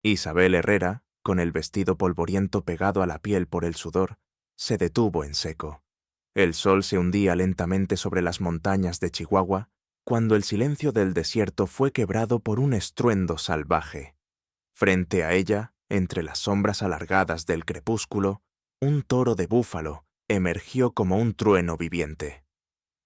Isabel Herrera, con el vestido polvoriento pegado a la piel por el sudor, se detuvo en seco. El sol se hundía lentamente sobre las montañas de Chihuahua cuando el silencio del desierto fue quebrado por un estruendo salvaje. Frente a ella, entre las sombras alargadas del crepúsculo, un toro de búfalo emergió como un trueno viviente.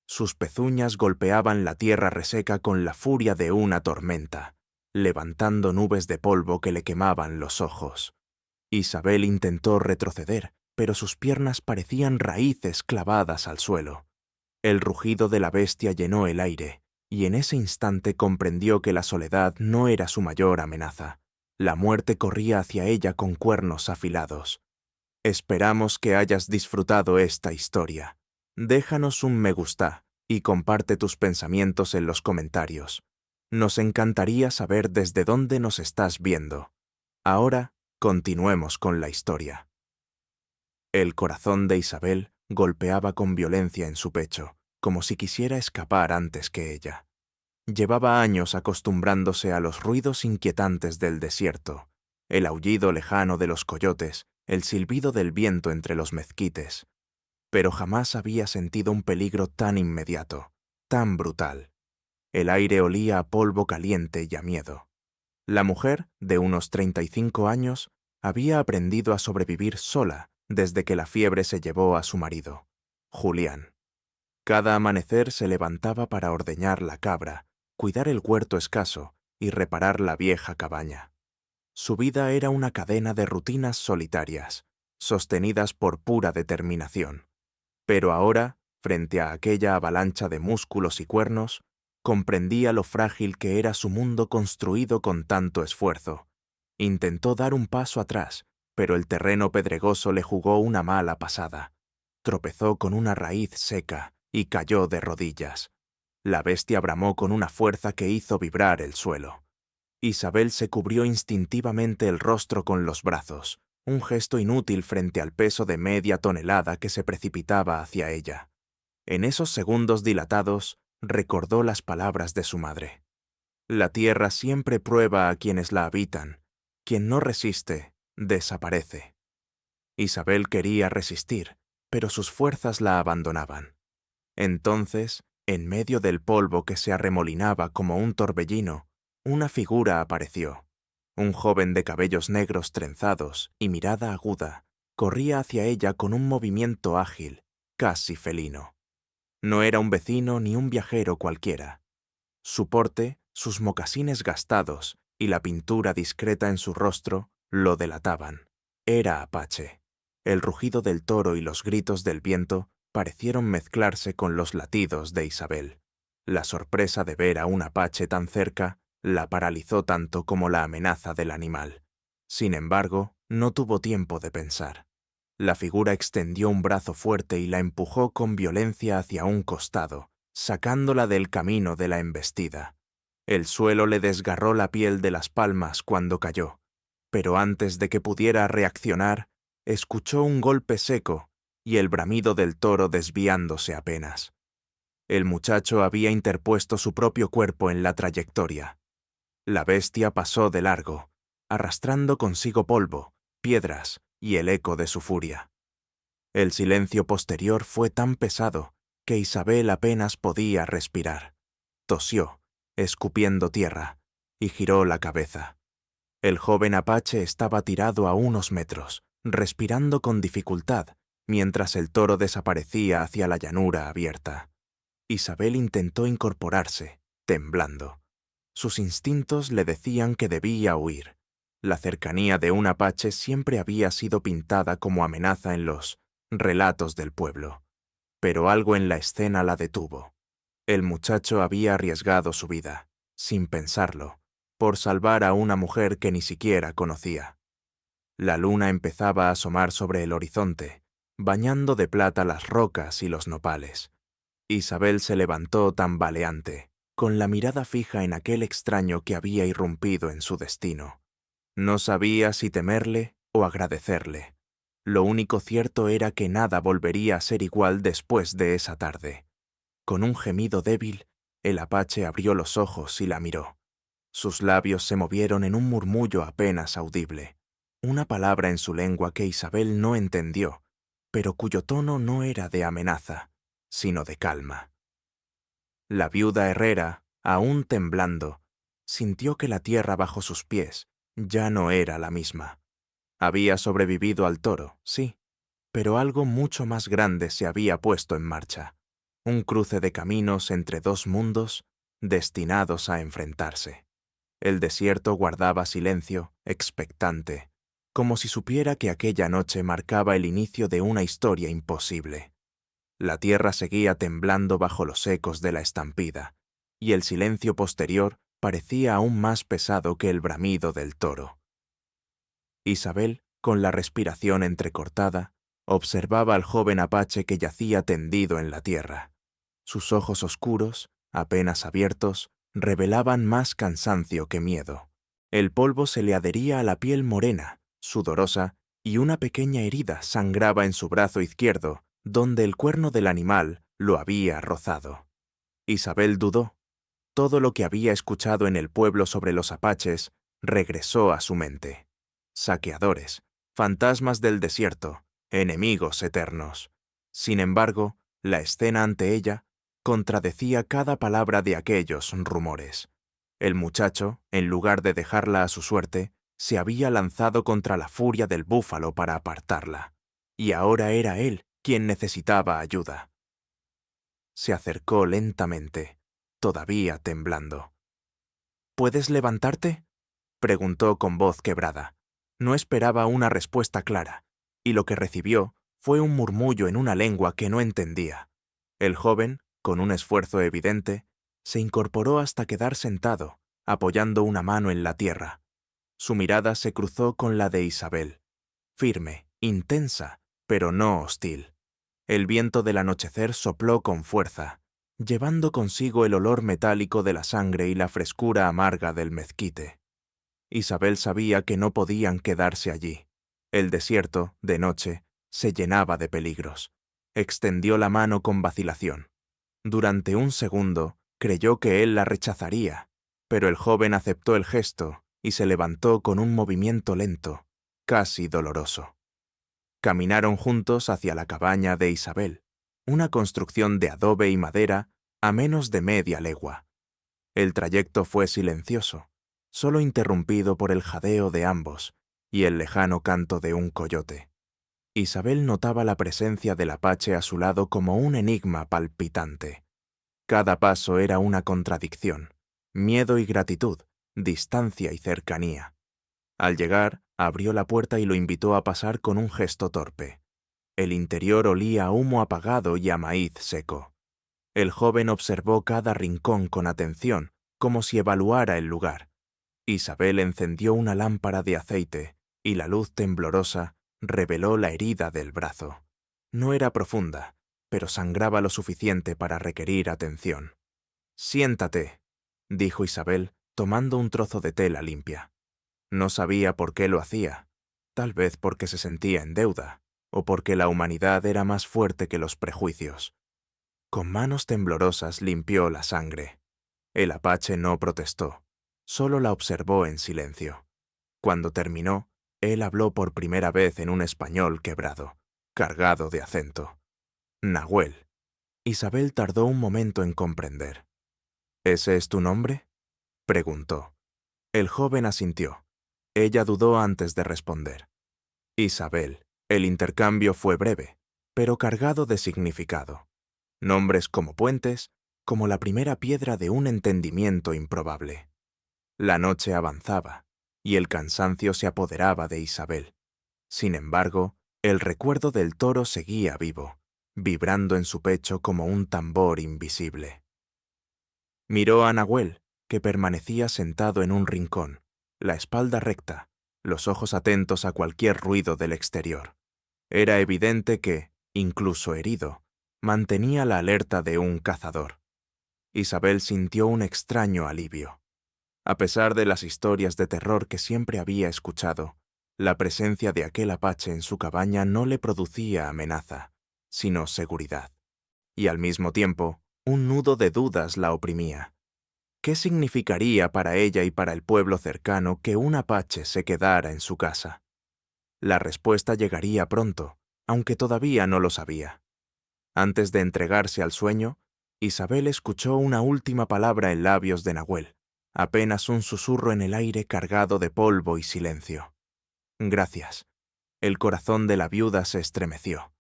Sus pezuñas golpeaban la tierra reseca con la furia de una tormenta, levantando nubes de polvo que le quemaban los ojos. Isabel intentó retroceder, pero sus piernas parecían raíces clavadas al suelo. El rugido de la bestia llenó el aire, y en ese instante comprendió que la soledad no era su mayor amenaza. La muerte corría hacia ella con cuernos afilados. Esperamos que hayas disfrutado esta historia. Déjanos un me gusta y comparte tus pensamientos en los comentarios. Nos encantaría saber desde dónde nos estás viendo. Ahora, continuemos con la historia. El corazón de Isabel golpeaba con violencia en su pecho, como si quisiera escapar antes que ella. Llevaba años acostumbrándose a los ruidos inquietantes del desierto, el aullido lejano de los coyotes, el silbido del viento entre los mezquites, pero jamás había sentido un peligro tan inmediato, tan brutal. El aire olía a polvo caliente y a miedo. La mujer, de unos 35 años, había aprendido a sobrevivir sola desde que la fiebre se llevó a su marido, Julián. Cada amanecer se levantaba para ordeñar la cabra, cuidar el huerto escaso y reparar la vieja cabaña. Su vida era una cadena de rutinas solitarias, sostenidas por pura determinación. Pero ahora, frente a aquella avalancha de músculos y cuernos, comprendía lo frágil que era su mundo construido con tanto esfuerzo. Intentó dar un paso atrás, pero el terreno pedregoso le jugó una mala pasada. Tropezó con una raíz seca y cayó de rodillas. La bestia bramó con una fuerza que hizo vibrar el suelo. Isabel se cubrió instintivamente el rostro con los brazos, un gesto inútil frente al peso de media tonelada que se precipitaba hacia ella. En esos segundos dilatados, recordó las palabras de su madre. La tierra siempre prueba a quienes la habitan. Quien no resiste, desaparece. Isabel quería resistir, pero sus fuerzas la abandonaban. Entonces, en medio del polvo que se arremolinaba como un torbellino, una figura apareció. Un joven de cabellos negros trenzados y mirada aguda corría hacia ella con un movimiento ágil, casi felino. No era un vecino ni un viajero cualquiera. Su porte, sus mocasines gastados y la pintura discreta en su rostro lo delataban. Era Apache. El rugido del toro y los gritos del viento parecieron mezclarse con los latidos de Isabel. La sorpresa de ver a un apache tan cerca la paralizó tanto como la amenaza del animal. Sin embargo, no tuvo tiempo de pensar. La figura extendió un brazo fuerte y la empujó con violencia hacia un costado, sacándola del camino de la embestida. El suelo le desgarró la piel de las palmas cuando cayó, pero antes de que pudiera reaccionar, escuchó un golpe seco y el bramido del toro desviándose apenas. El muchacho había interpuesto su propio cuerpo en la trayectoria. La bestia pasó de largo, arrastrando consigo polvo, piedras y el eco de su furia. El silencio posterior fue tan pesado que Isabel apenas podía respirar. Tosió, escupiendo tierra, y giró la cabeza. El joven apache estaba tirado a unos metros, respirando con dificultad, mientras el toro desaparecía hacia la llanura abierta. Isabel intentó incorporarse, temblando. Sus instintos le decían que debía huir. La cercanía de un apache siempre había sido pintada como amenaza en los relatos del pueblo. Pero algo en la escena la detuvo. El muchacho había arriesgado su vida, sin pensarlo, por salvar a una mujer que ni siquiera conocía. La luna empezaba a asomar sobre el horizonte, bañando de plata las rocas y los nopales. Isabel se levantó tambaleante, con la mirada fija en aquel extraño que había irrumpido en su destino. No sabía si temerle o agradecerle. Lo único cierto era que nada volvería a ser igual después de esa tarde. Con un gemido débil, el apache abrió los ojos y la miró. Sus labios se movieron en un murmullo apenas audible, una palabra en su lengua que Isabel no entendió, pero cuyo tono no era de amenaza, sino de calma. La viuda herrera, aún temblando, sintió que la tierra bajo sus pies ya no era la misma. Había sobrevivido al toro, sí, pero algo mucho más grande se había puesto en marcha, un cruce de caminos entre dos mundos destinados a enfrentarse. El desierto guardaba silencio, expectante, como si supiera que aquella noche marcaba el inicio de una historia imposible. La tierra seguía temblando bajo los ecos de la estampida, y el silencio posterior parecía aún más pesado que el bramido del toro. Isabel, con la respiración entrecortada, observaba al joven apache que yacía tendido en la tierra. Sus ojos oscuros, apenas abiertos, revelaban más cansancio que miedo. El polvo se le adhería a la piel morena, sudorosa, y una pequeña herida sangraba en su brazo izquierdo, donde el cuerno del animal lo había rozado. Isabel dudó. Todo lo que había escuchado en el pueblo sobre los apaches regresó a su mente. Saqueadores, fantasmas del desierto, enemigos eternos. Sin embargo, la escena ante ella contradecía cada palabra de aquellos rumores. El muchacho, en lugar de dejarla a su suerte, se había lanzado contra la furia del búfalo para apartarla. Y ahora era él quien necesitaba ayuda. Se acercó lentamente, todavía temblando. ¿Puedes levantarte?, preguntó con voz quebrada. No esperaba una respuesta clara, y lo que recibió fue un murmullo en una lengua que no entendía. El joven, con un esfuerzo evidente, se incorporó hasta quedar sentado, apoyando una mano en la tierra. Su mirada se cruzó con la de Isabel, firme, intensa, pero no hostil. El viento del anochecer sopló con fuerza, llevando consigo el olor metálico de la sangre y la frescura amarga del mezquite. Isabel sabía que no podían quedarse allí. El desierto, de noche, se llenaba de peligros. Extendió la mano con vacilación. Durante un segundo, creyó que él la rechazaría, pero el joven aceptó el gesto y se levantó con un movimiento lento, casi doloroso. Caminaron juntos hacia la cabaña de Isabel, una construcción de adobe y madera a menos de media legua. El trayecto fue silencioso, solo interrumpido por el jadeo de ambos y el lejano canto de un coyote. Isabel notaba la presencia del apache a su lado como un enigma palpitante. Cada paso era una contradicción, miedo y gratitud, distancia y cercanía. Al llegar, abrió la puerta y lo invitó a pasar con un gesto torpe. El interior olía a humo apagado y a maíz seco. El joven observó cada rincón con atención, como si evaluara el lugar. Isabel encendió una lámpara de aceite, y la luz temblorosa reveló la herida del brazo. No era profunda, pero sangraba lo suficiente para requerir atención. «Siéntate», dijo Isabel, tomando un trozo de tela limpia. No sabía por qué lo hacía, tal vez porque se sentía en deuda, o porque la humanidad era más fuerte que los prejuicios. Con manos temblorosas limpió la sangre. El apache no protestó, solo la observó en silencio. Cuando terminó, él habló por primera vez en un español quebrado, cargado de acento. «Nahuel». Isabel tardó un momento en comprender. «¿Ese es tu nombre?», preguntó. El joven asintió. Ella dudó antes de responder. «Isabel». El intercambio fue breve, pero cargado de significado. Nombres como puentes, como la primera piedra de un entendimiento improbable. La noche avanzaba, y el cansancio se apoderaba de Isabel. Sin embargo, el recuerdo del toro seguía vivo, vibrando en su pecho como un tambor invisible. Miró a Nahuel, que permanecía sentado en un rincón, la espalda recta, los ojos atentos a cualquier ruido del exterior. Era evidente que, incluso herido, mantenía la alerta de un cazador. Isabel sintió un extraño alivio. A pesar de las historias de terror que siempre había escuchado, la presencia de aquel apache en su cabaña no le producía amenaza, sino seguridad. Y al mismo tiempo, un nudo de dudas la oprimía. ¿Qué significaría para ella y para el pueblo cercano que un apache se quedara en su casa? La respuesta llegaría pronto, aunque todavía no lo sabía. Antes de entregarse al sueño, Isabel escuchó una última palabra en labios de Nahuel, apenas un susurro en el aire cargado de polvo y silencio. Gracias. El corazón de la viuda se estremeció.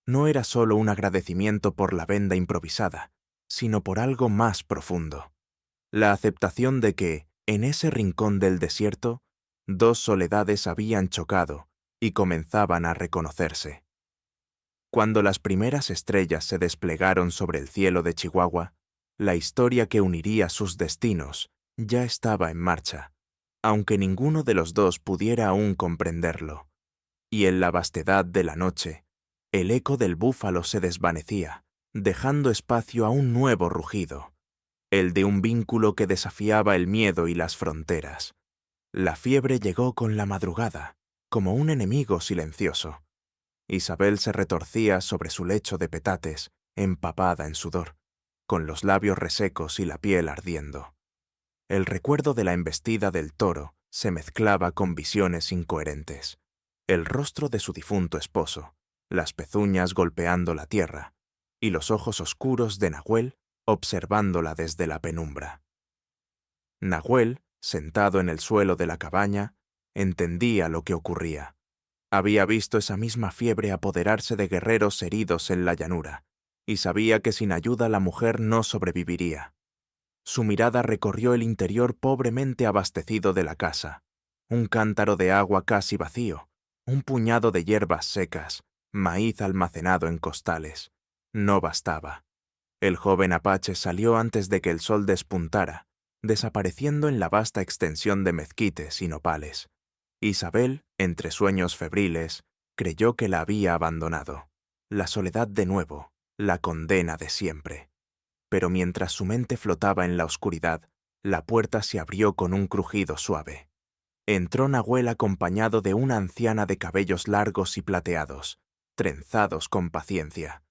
No era solo un agradecimiento por la venda improvisada, sino por algo más profundo. La aceptación de que, en ese rincón del desierto, dos soledades habían chocado y comenzaban a reconocerse. Cuando las primeras estrellas se desplegaron sobre el cielo de Chihuahua, la historia que uniría sus destinos ya estaba en marcha, aunque ninguno de los dos pudiera aún comprenderlo. Y en la vastedad de la noche, el eco del búfalo se desvanecía, dejando espacio a un nuevo rugido, el de un vínculo que desafiaba el miedo y las fronteras. La fiebre llegó con la madrugada, como un enemigo silencioso. Isabel se retorcía sobre su lecho de petates, empapada en sudor, con los labios resecos y la piel ardiendo. El recuerdo de la embestida del toro se mezclaba con visiones incoherentes. El rostro de su difunto esposo, las pezuñas golpeando la tierra, y los ojos oscuros de Nahuel observándola desde la penumbra. Nahuel, sentado en el suelo de la cabaña, entendía lo que ocurría. Había visto esa misma fiebre apoderarse de guerreros heridos en la llanura, y sabía que sin ayuda la mujer no sobreviviría. Su mirada recorrió el interior pobremente abastecido de la casa. Un cántaro de agua casi vacío, un puñado de hierbas secas, maíz almacenado en costales. No bastaba. El joven apache salió antes de que el sol despuntara, desapareciendo en la vasta extensión de mezquites y nopales. Isabel, entre sueños febriles, creyó que la había abandonado. La soledad de nuevo, la condena de siempre. Pero mientras su mente flotaba en la oscuridad, la puerta se abrió con un crujido suave. Entró Nahuel acompañado de una anciana de cabellos largos y plateados, trenzados con paciencia.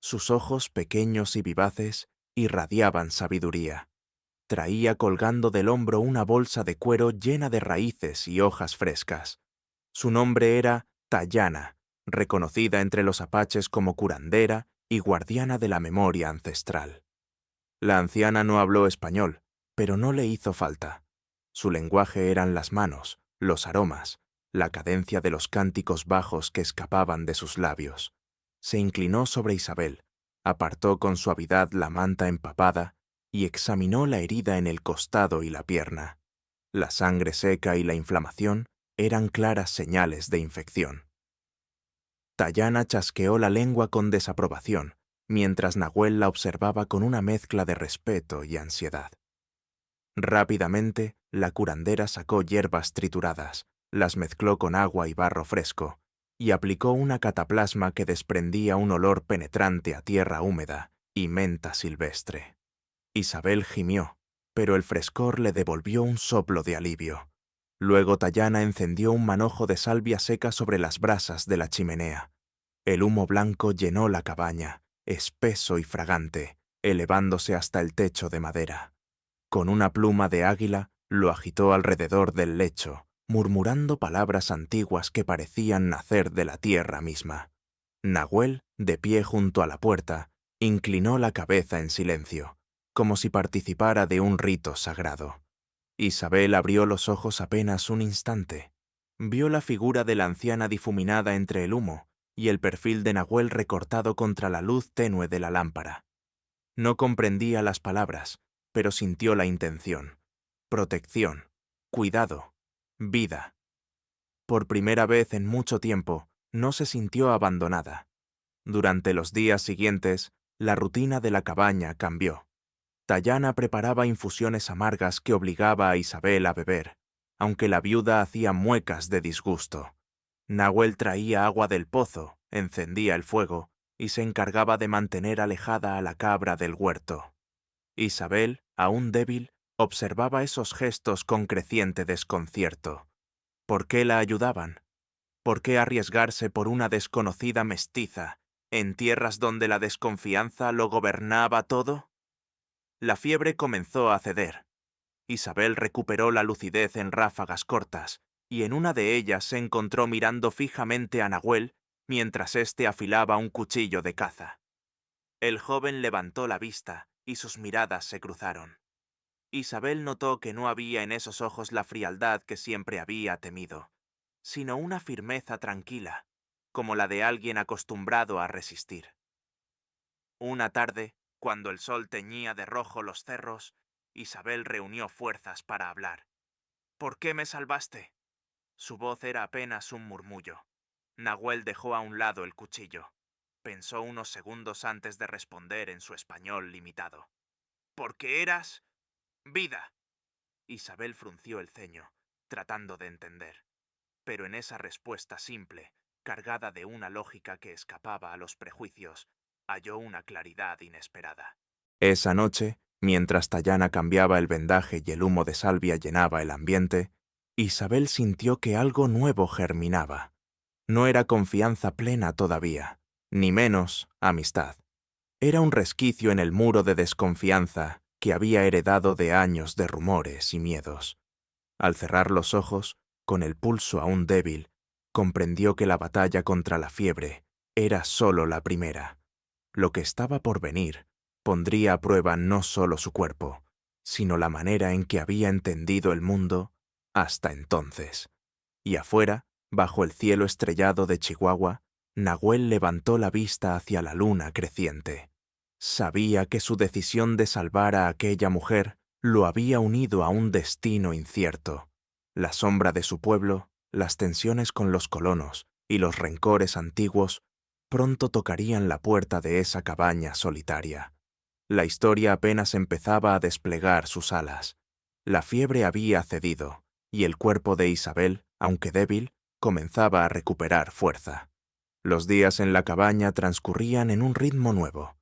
Sus ojos, pequeños y vivaces, irradiaban sabiduría. Traía colgando del hombro una bolsa de cuero llena de raíces y hojas frescas. Su nombre era Tayana, reconocida entre los apaches como curandera y guardiana de la memoria ancestral. La anciana no habló español, pero no le hizo falta. Su lenguaje eran las manos, los aromas, la cadencia de los cánticos bajos que escapaban de sus labios. Se inclinó sobre Isabel, apartó con suavidad la manta empapada y examinó la herida en el costado y la pierna. La sangre seca y la inflamación eran claras señales de infección. Tayana chasqueó la lengua con desaprobación, mientras Nahuel la observaba con una mezcla de respeto y ansiedad. Rápidamente, la curandera sacó hierbas trituradas, las mezcló con agua y barro fresco, y aplicó una cataplasma que desprendía un olor penetrante a tierra húmeda y menta silvestre. Isabel gimió, pero el frescor le devolvió un soplo de alivio. Luego Tayana encendió un manojo de salvia seca sobre las brasas de la chimenea. El humo blanco llenó la cabaña, espeso y fragante, elevándose hasta el techo de madera. Con una pluma de águila lo agitó alrededor del lecho, murmurando palabras antiguas que parecían nacer de la tierra misma. Nahuel, de pie junto a la puerta, inclinó la cabeza en silencio, como si participara de un rito sagrado. Isabel abrió los ojos apenas un instante. Vio la figura de la anciana difuminada entre el humo y el perfil de Nahuel recortado contra la luz tenue de la lámpara. No comprendía las palabras, pero sintió la intención. Protección, cuidado, vida. Por primera vez en mucho tiempo, no se sintió abandonada. Durante los días siguientes, la rutina de la cabaña cambió. Tayana preparaba infusiones amargas que obligaba a Isabel a beber, aunque la viuda hacía muecas de disgusto. Nahuel traía agua del pozo, encendía el fuego y se encargaba de mantener alejada a la cabra del huerto. Isabel, aún débil, observaba esos gestos con creciente desconcierto. ¿Por qué la ayudaban? ¿Por qué arriesgarse por una desconocida mestiza, en tierras donde la desconfianza lo gobernaba todo? La fiebre comenzó a ceder, Isabel recuperó la lucidez en ráfagas cortas, y en una de ellas se encontró mirando fijamente a Nahuel mientras éste afilaba un cuchillo de caza. El joven levantó la vista y sus miradas se cruzaron. Isabel notó que no había en esos ojos la frialdad que siempre había temido, sino una firmeza tranquila, como la de alguien acostumbrado a resistir. Una tarde, cuando el sol teñía de rojo los cerros, Isabel reunió fuerzas para hablar. ¿Por qué me salvaste? Su voz era apenas un murmullo. Nahuel dejó a un lado el cuchillo. Pensó unos segundos antes de responder en su español limitado. «Porque eras vida». Isabel frunció el ceño, tratando de entender. Pero en esa respuesta simple, cargada de una lógica que escapaba a los prejuicios, halló una claridad inesperada. Esa noche, mientras Tayana cambiaba el vendaje y el humo de salvia llenaba el ambiente, Isabel sintió que algo nuevo germinaba. No era confianza plena todavía, ni menos amistad. Era un resquicio en el muro de desconfianza que había heredado de años de rumores y miedos. Al cerrar los ojos, con el pulso aún débil, comprendió que la batalla contra la fiebre era solo la primera. Lo que estaba por venir pondría a prueba no solo su cuerpo, sino la manera en que había entendido el mundo hasta entonces. Y afuera, bajo el cielo estrellado de Chihuahua, Nahuel levantó la vista hacia la luna creciente. Sabía que su decisión de salvar a aquella mujer lo había unido a un destino incierto. La sombra de su pueblo, las tensiones con los colonos y los rencores antiguos pronto tocarían la puerta de esa cabaña solitaria. La historia apenas empezaba a desplegar sus alas. La fiebre había cedido, y el cuerpo de Isabel, aunque débil, comenzaba a recuperar fuerza. Los días en la cabaña transcurrían en un ritmo nuevo.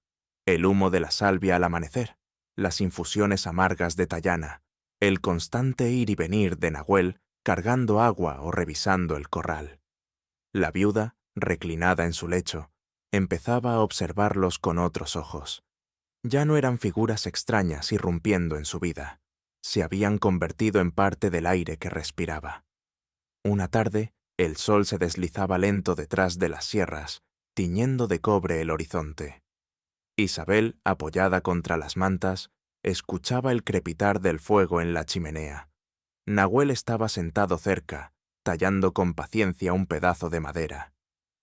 El humo de la salvia al amanecer, las infusiones amargas de Tayana, el constante ir y venir de Nahuel cargando agua o revisando el corral. La viuda, reclinada en su lecho, empezaba a observarlos con otros ojos. Ya no eran figuras extrañas irrumpiendo en su vida. Se habían convertido en parte del aire que respiraba. Una tarde, el sol se deslizaba lento detrás de las sierras, tiñendo de cobre el horizonte. Isabel, apoyada contra las mantas, escuchaba el crepitar del fuego en la chimenea. Nahuel estaba sentado cerca, tallando con paciencia un pedazo de madera.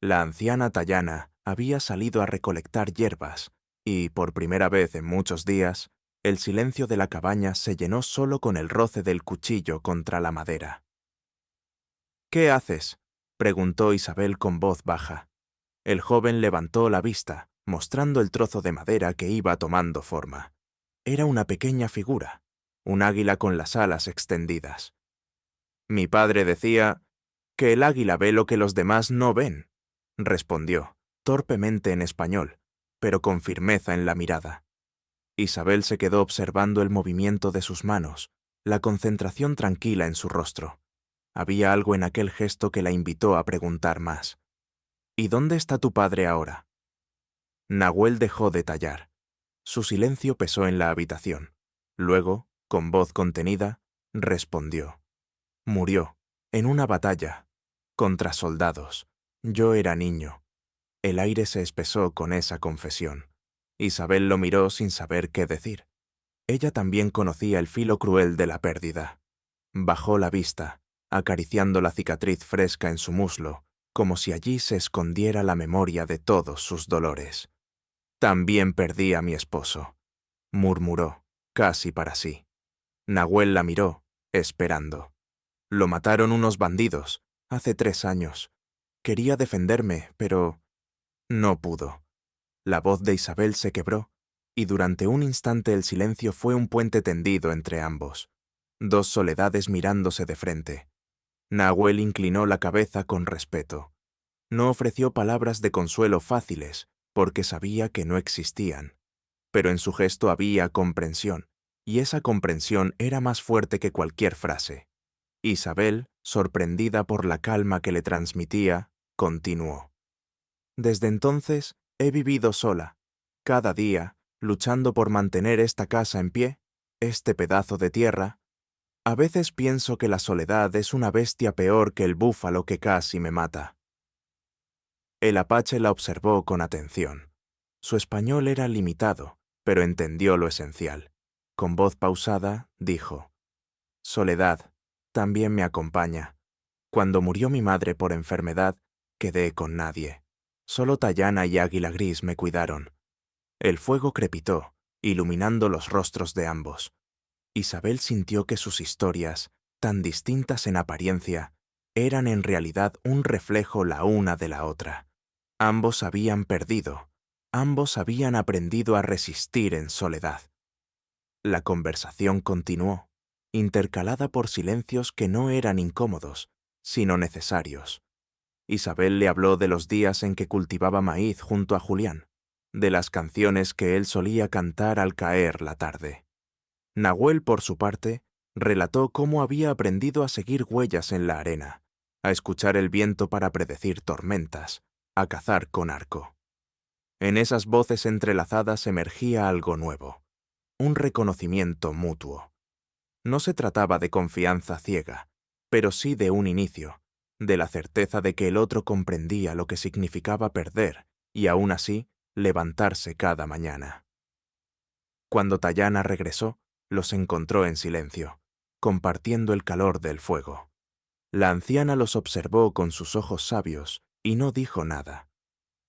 La anciana Tayana había salido a recolectar hierbas, y, por primera vez en muchos días, el silencio de la cabaña se llenó solo con el roce del cuchillo contra la madera. «¿Qué haces?», preguntó Isabel con voz baja. El joven levantó la vista, mostrando el trozo de madera que iba tomando forma. Era una pequeña figura, un águila con las alas extendidas. «Mi padre decía que el águila ve lo que los demás no ven», respondió, torpemente en español, pero con firmeza en la mirada. Isabel se quedó observando el movimiento de sus manos, la concentración tranquila en su rostro. Había algo en aquel gesto que la invitó a preguntar más. «¿Y dónde está tu padre ahora?». Nahuel dejó de tallar. Su silencio pesó en la habitación. Luego, con voz contenida, respondió. «Murió, en una batalla, contra soldados. Yo era niño». El aire se espesó con esa confesión. Isabel lo miró sin saber qué decir. Ella también conocía el filo cruel de la pérdida. Bajó la vista, acariciando la cicatriz fresca en su muslo, como si allí se escondiera la memoria de todos sus dolores. «También perdí a mi esposo», murmuró, casi para sí. Nahuel la miró, esperando. «Lo mataron unos bandidos, hace 3 años. Quería defenderme, pero no pudo». La voz de Isabel se quebró, y durante un instante el silencio fue un puente tendido entre ambos. Dos soledades mirándose de frente. Nahuel inclinó la cabeza con respeto. No ofreció palabras de consuelo fáciles, porque sabía que no existían. Pero en su gesto había comprensión, y esa comprensión era más fuerte que cualquier frase. Isabel, sorprendida por la calma que le transmitía, continuó. «Desde entonces he vivido sola, cada día, luchando por mantener esta casa en pie, este pedazo de tierra, A veces pienso que la soledad es una bestia peor que el búfalo que casi me mata. El apache la observó con atención. Su español era limitado, pero entendió lo esencial. Con voz pausada, dijo: Soledad, también me acompaña. Cuando murió mi madre por enfermedad, quedé con nadie. Solo Tayana y Águila Gris me cuidaron. El fuego crepitó, iluminando los rostros de ambos. Isabel sintió que sus historias, tan distintas en apariencia, eran en realidad un reflejo la una de la otra. Ambos habían perdido, ambos habían aprendido a resistir en soledad. La conversación continuó, intercalada por silencios que no eran incómodos, sino necesarios. Isabel le habló de los días en que cultivaba maíz junto a Julián, de las canciones que él solía cantar al caer la tarde. Nahuel, por su parte, relató cómo había aprendido a seguir huellas en la arena, a escuchar el viento para predecir tormentas, a cazar con arco. En esas voces entrelazadas emergía algo nuevo, un reconocimiento mutuo. No se trataba de confianza ciega, pero sí de un inicio, de la certeza de que el otro comprendía lo que significaba perder y aún así levantarse cada mañana. Cuando Tayana regresó, los encontró en silencio, compartiendo el calor del fuego. La anciana los observó con sus ojos sabios y no dijo nada,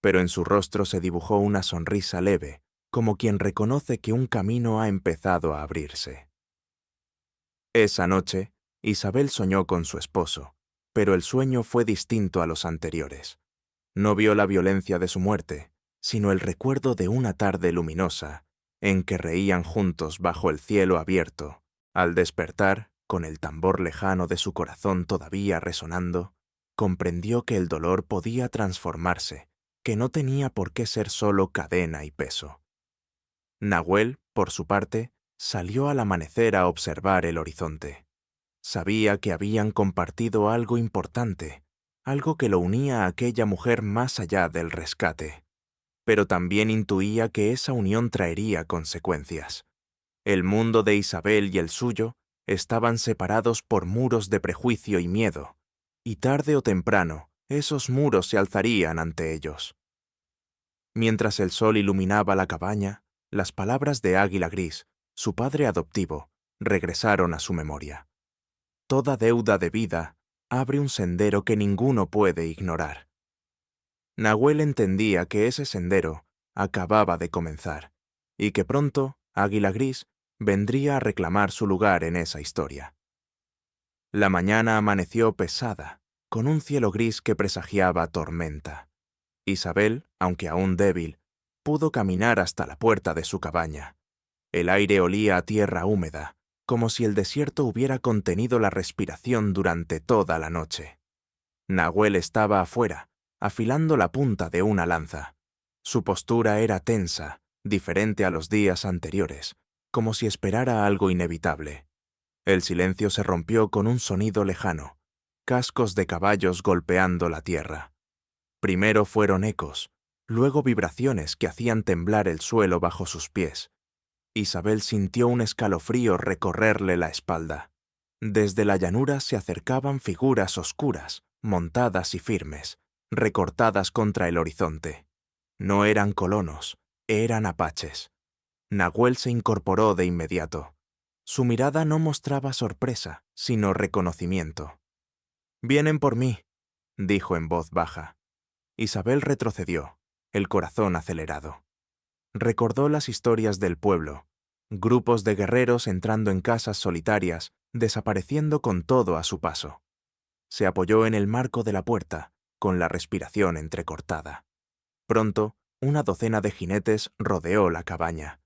pero en su rostro se dibujó una sonrisa leve, como quien reconoce que un camino ha empezado a abrirse. Esa noche, Isabel soñó con su esposo, pero el sueño fue distinto a los anteriores. No vio la violencia de su muerte, sino el recuerdo de una tarde luminosa, en que reían juntos bajo el cielo abierto. Al despertar, con el tambor lejano de su corazón todavía resonando, comprendió que el dolor podía transformarse, que no tenía por qué ser solo cadena y peso. Nahuel, por su parte, salió al amanecer a observar el horizonte. Sabía que habían compartido algo importante, algo que lo unía a aquella mujer más allá del rescate. Pero también intuía que esa unión traería consecuencias. El mundo de Isabel y el suyo estaban separados por muros de prejuicio y miedo, y tarde o temprano esos muros se alzarían ante ellos. Mientras el sol iluminaba la cabaña, las palabras de Águila Gris, su padre adoptivo, regresaron a su memoria. Toda deuda debida abre un sendero que ninguno puede ignorar. Nahuel entendía que ese sendero acababa de comenzar, y que pronto Águila Gris vendría a reclamar su lugar en esa historia. La mañana amaneció pesada, con un cielo gris que presagiaba tormenta. Isabel, aunque aún débil, pudo caminar hasta la puerta de su cabaña. El aire olía a tierra húmeda, como si el desierto hubiera contenido la respiración durante toda la noche. Nahuel estaba afuera, afilando la punta de una lanza. Su postura era tensa, diferente a los días anteriores, como si esperara algo inevitable. El silencio se rompió con un sonido lejano, cascos de caballos golpeando la tierra. Primero fueron ecos, luego vibraciones que hacían temblar el suelo bajo sus pies. Isabel sintió un escalofrío recorrerle la espalda. Desde la llanura se acercaban figuras oscuras, montadas y firmes, recortadas contra el horizonte. No eran colonos, eran apaches. Nahuel se incorporó de inmediato. Su mirada no mostraba sorpresa, sino reconocimiento. «Vienen por mí», dijo en voz baja. Isabel retrocedió, el corazón acelerado. Recordó las historias del pueblo, grupos de guerreros entrando en casas solitarias, desapareciendo con todo a su paso. Se apoyó en el marco de la puerta, con la respiración entrecortada. Pronto, una docena de jinetes rodeó la cabaña.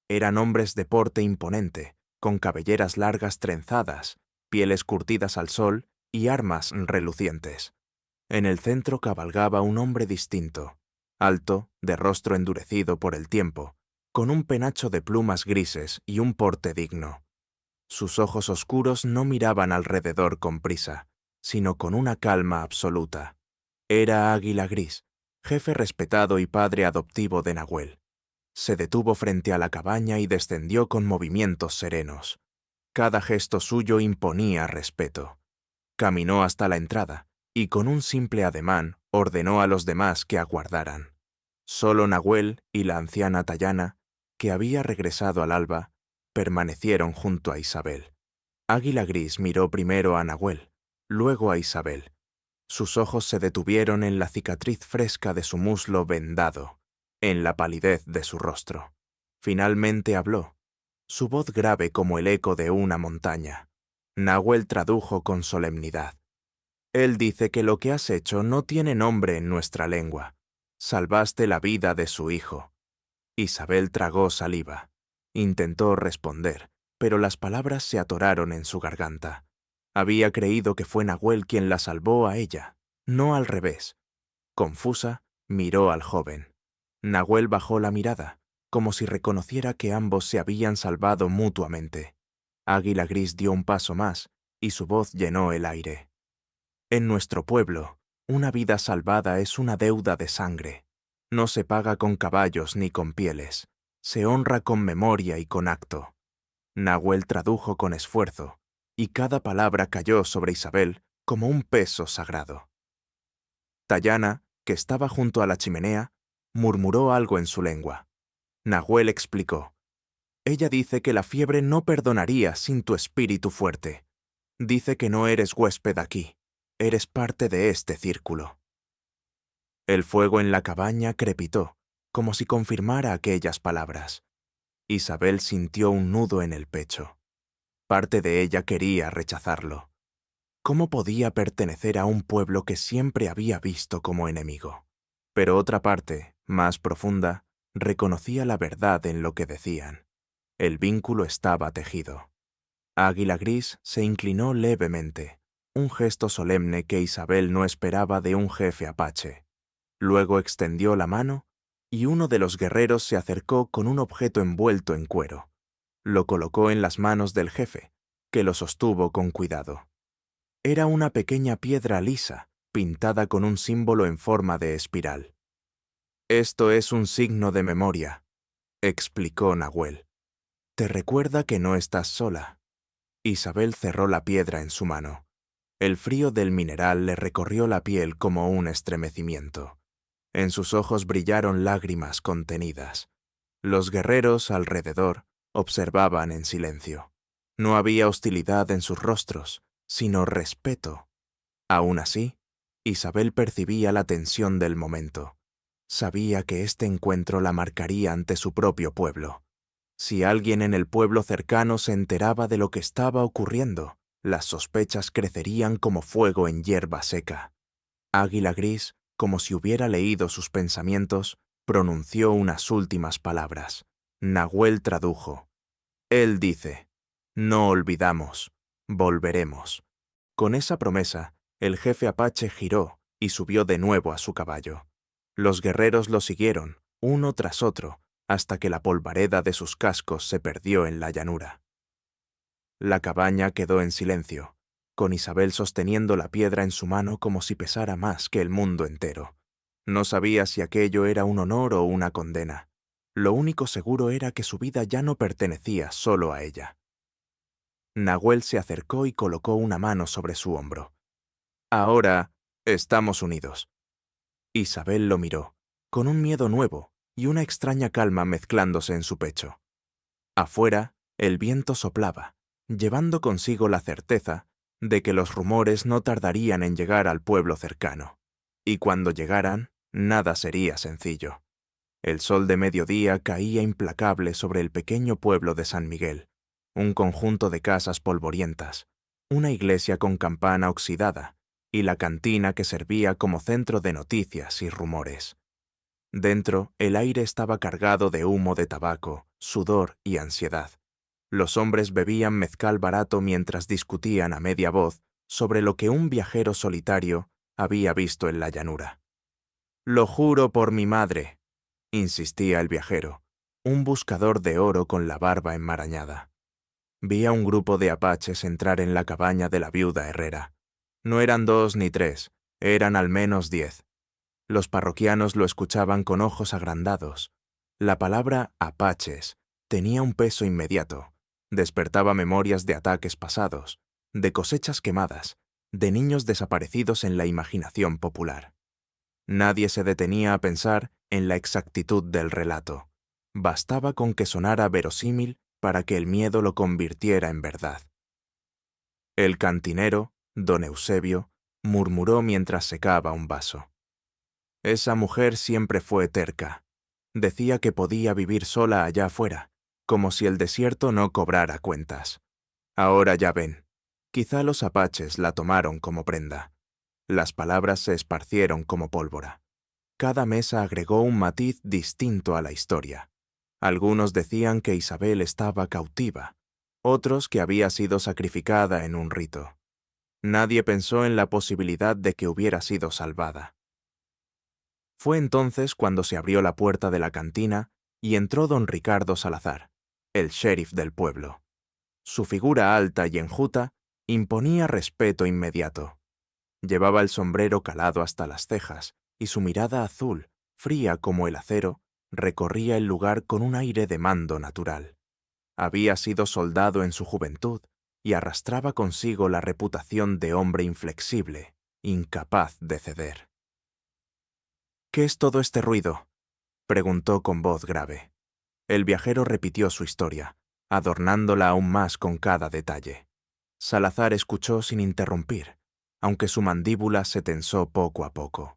Eran hombres de porte imponente, con cabelleras largas trenzadas, pieles curtidas al sol y armas relucientes. En el centro cabalgaba un hombre distinto, alto, de rostro endurecido por el tiempo, con un penacho de plumas grises y un porte digno. Sus ojos oscuros no miraban alrededor con prisa, sino con una calma absoluta. Era Águila Gris, jefe respetado y padre adoptivo de Nahuel. Se detuvo frente a la cabaña y descendió con movimientos serenos. Cada gesto suyo imponía respeto. Caminó hasta la entrada y con un simple ademán ordenó a los demás que aguardaran. Solo Nahuel y la anciana Tayana, que había regresado al alba, permanecieron junto a Isabel. Águila Gris miró primero a Nahuel, luego a Isabel. Sus ojos se detuvieron en la cicatriz fresca de su muslo vendado, en la palidez de su rostro. Finalmente habló, su voz grave como el eco de una montaña. Nahuel tradujo con solemnidad. Él dice que lo que has hecho no tiene nombre en nuestra lengua. Salvaste la vida de su hijo. Isabel tragó saliva. Intentó responder, pero las palabras se atoraron en su garganta. Había creído que fue Nahuel quien la salvó a ella, no al revés. Confusa, miró al joven. Nahuel bajó la mirada, como si reconociera que ambos se habían salvado mutuamente. Águila Gris dio un paso más, y su voz llenó el aire. En nuestro pueblo, una vida salvada es una deuda de sangre. No se paga con caballos ni con pieles. Se honra con memoria y con acto. Nahuel tradujo con esfuerzo, y cada palabra cayó sobre Isabel como un peso sagrado. Tayana, que estaba junto a la chimenea, murmuró algo en su lengua. Nahuel explicó. Ella dice que la fiebre no perdonaría sin tu espíritu fuerte. Dice que no eres huésped aquí. Eres parte de este círculo. El fuego en la cabaña crepitó, como si confirmara aquellas palabras. Isabel sintió un nudo en el pecho. Parte de ella quería rechazarlo. ¿Cómo podía pertenecer a un pueblo que siempre había visto como enemigo? Pero otra parte, más profunda, reconocía la verdad en lo que decían. El vínculo estaba tejido. Águila Gris se inclinó levemente, un gesto solemne que Isabel no esperaba de un jefe apache. Luego extendió la mano y uno de los guerreros se acercó con un objeto envuelto en cuero. Lo colocó en las manos del jefe, que lo sostuvo con cuidado. Era una pequeña piedra lisa, pintada con un símbolo en forma de espiral. Esto es un signo de memoria, explicó Nahuel. Te recuerda que no estás sola. Isabel cerró la piedra en su mano. El frío del mineral le recorrió la piel como un estremecimiento. En sus ojos brillaron lágrimas contenidas. Los guerreros alrededor observaban en silencio. No había hostilidad en sus rostros, sino respeto. Aún así, Isabel percibía la tensión del momento. Sabía que este encuentro la marcaría ante su propio pueblo. Si alguien en el pueblo cercano se enteraba de lo que estaba ocurriendo, las sospechas crecerían como fuego en hierba seca. Águila Gris, como si hubiera leído sus pensamientos, pronunció unas últimas palabras. Nahuel tradujo. Él dice, no olvidamos, volveremos. Con esa promesa, el jefe apache giró y subió de nuevo a su caballo. Los guerreros lo siguieron, uno tras otro, hasta que la polvareda de sus cascos se perdió en la llanura. La cabaña quedó en silencio, con Isabel sosteniendo la piedra en su mano como si pesara más que el mundo entero. No sabía si aquello era un honor o una condena. Lo único seguro era que su vida ya no pertenecía solo a ella. Nahuel se acercó y colocó una mano sobre su hombro. Ahora estamos unidos. Isabel lo miró, con un miedo nuevo y una extraña calma mezclándose en su pecho. Afuera, el viento soplaba, llevando consigo la certeza de que los rumores no tardarían en llegar al pueblo cercano. Y cuando llegaran, nada sería sencillo. El sol de mediodía caía implacable sobre el pequeño pueblo de San Miguel, un conjunto de casas polvorientas, una iglesia con campana oxidada y la cantina que servía como centro de noticias y rumores. Dentro, el aire estaba cargado de humo de tabaco, sudor y ansiedad. Los hombres bebían mezcal barato mientras discutían a media voz sobre lo que un viajero solitario había visto en la llanura. «Lo juro por mi madre», insistía el viajero, un buscador de oro con la barba enmarañada. Vi a un grupo de apaches entrar en la cabaña de la viuda Herrera. No eran 2 ni 3, eran al menos 10. Los parroquianos lo escuchaban con ojos agrandados. La palabra apaches tenía un peso inmediato, Despertaba memorias de ataques pasados, de cosechas quemadas, de niños desaparecidos en la imaginación popular. Nadie se detenía a pensar en la exactitud del relato. Bastaba con que sonara verosímil para que el miedo lo convirtiera en verdad. El cantinero, don Eusebio, murmuró mientras secaba un vaso. Esa mujer siempre fue terca. Decía que podía vivir sola allá afuera, como si el desierto no cobrara cuentas. Ahora ya ven, quizá los apaches la tomaron como prenda. Las palabras se esparcieron como pólvora. Cada mesa agregó un matiz distinto a la historia. Algunos decían que Isabel estaba cautiva, otros que había sido sacrificada en un rito. Nadie pensó en la posibilidad de que hubiera sido salvada. Fue entonces cuando se abrió la puerta de la cantina y entró don Ricardo Salazar, el sheriff del pueblo. Su figura alta y enjuta imponía respeto inmediato. Llevaba el sombrero calado hasta las cejas y su mirada azul, fría como el acero, recorría el lugar con un aire de mando natural. Había sido soldado en su juventud y arrastraba consigo la reputación de hombre inflexible, incapaz de ceder. «¿Qué es todo este ruido?», preguntó con voz grave. El viajero repitió su historia, adornándola aún más con cada detalle. Salazar escuchó sin interrumpir, aunque su mandíbula se tensó poco a poco.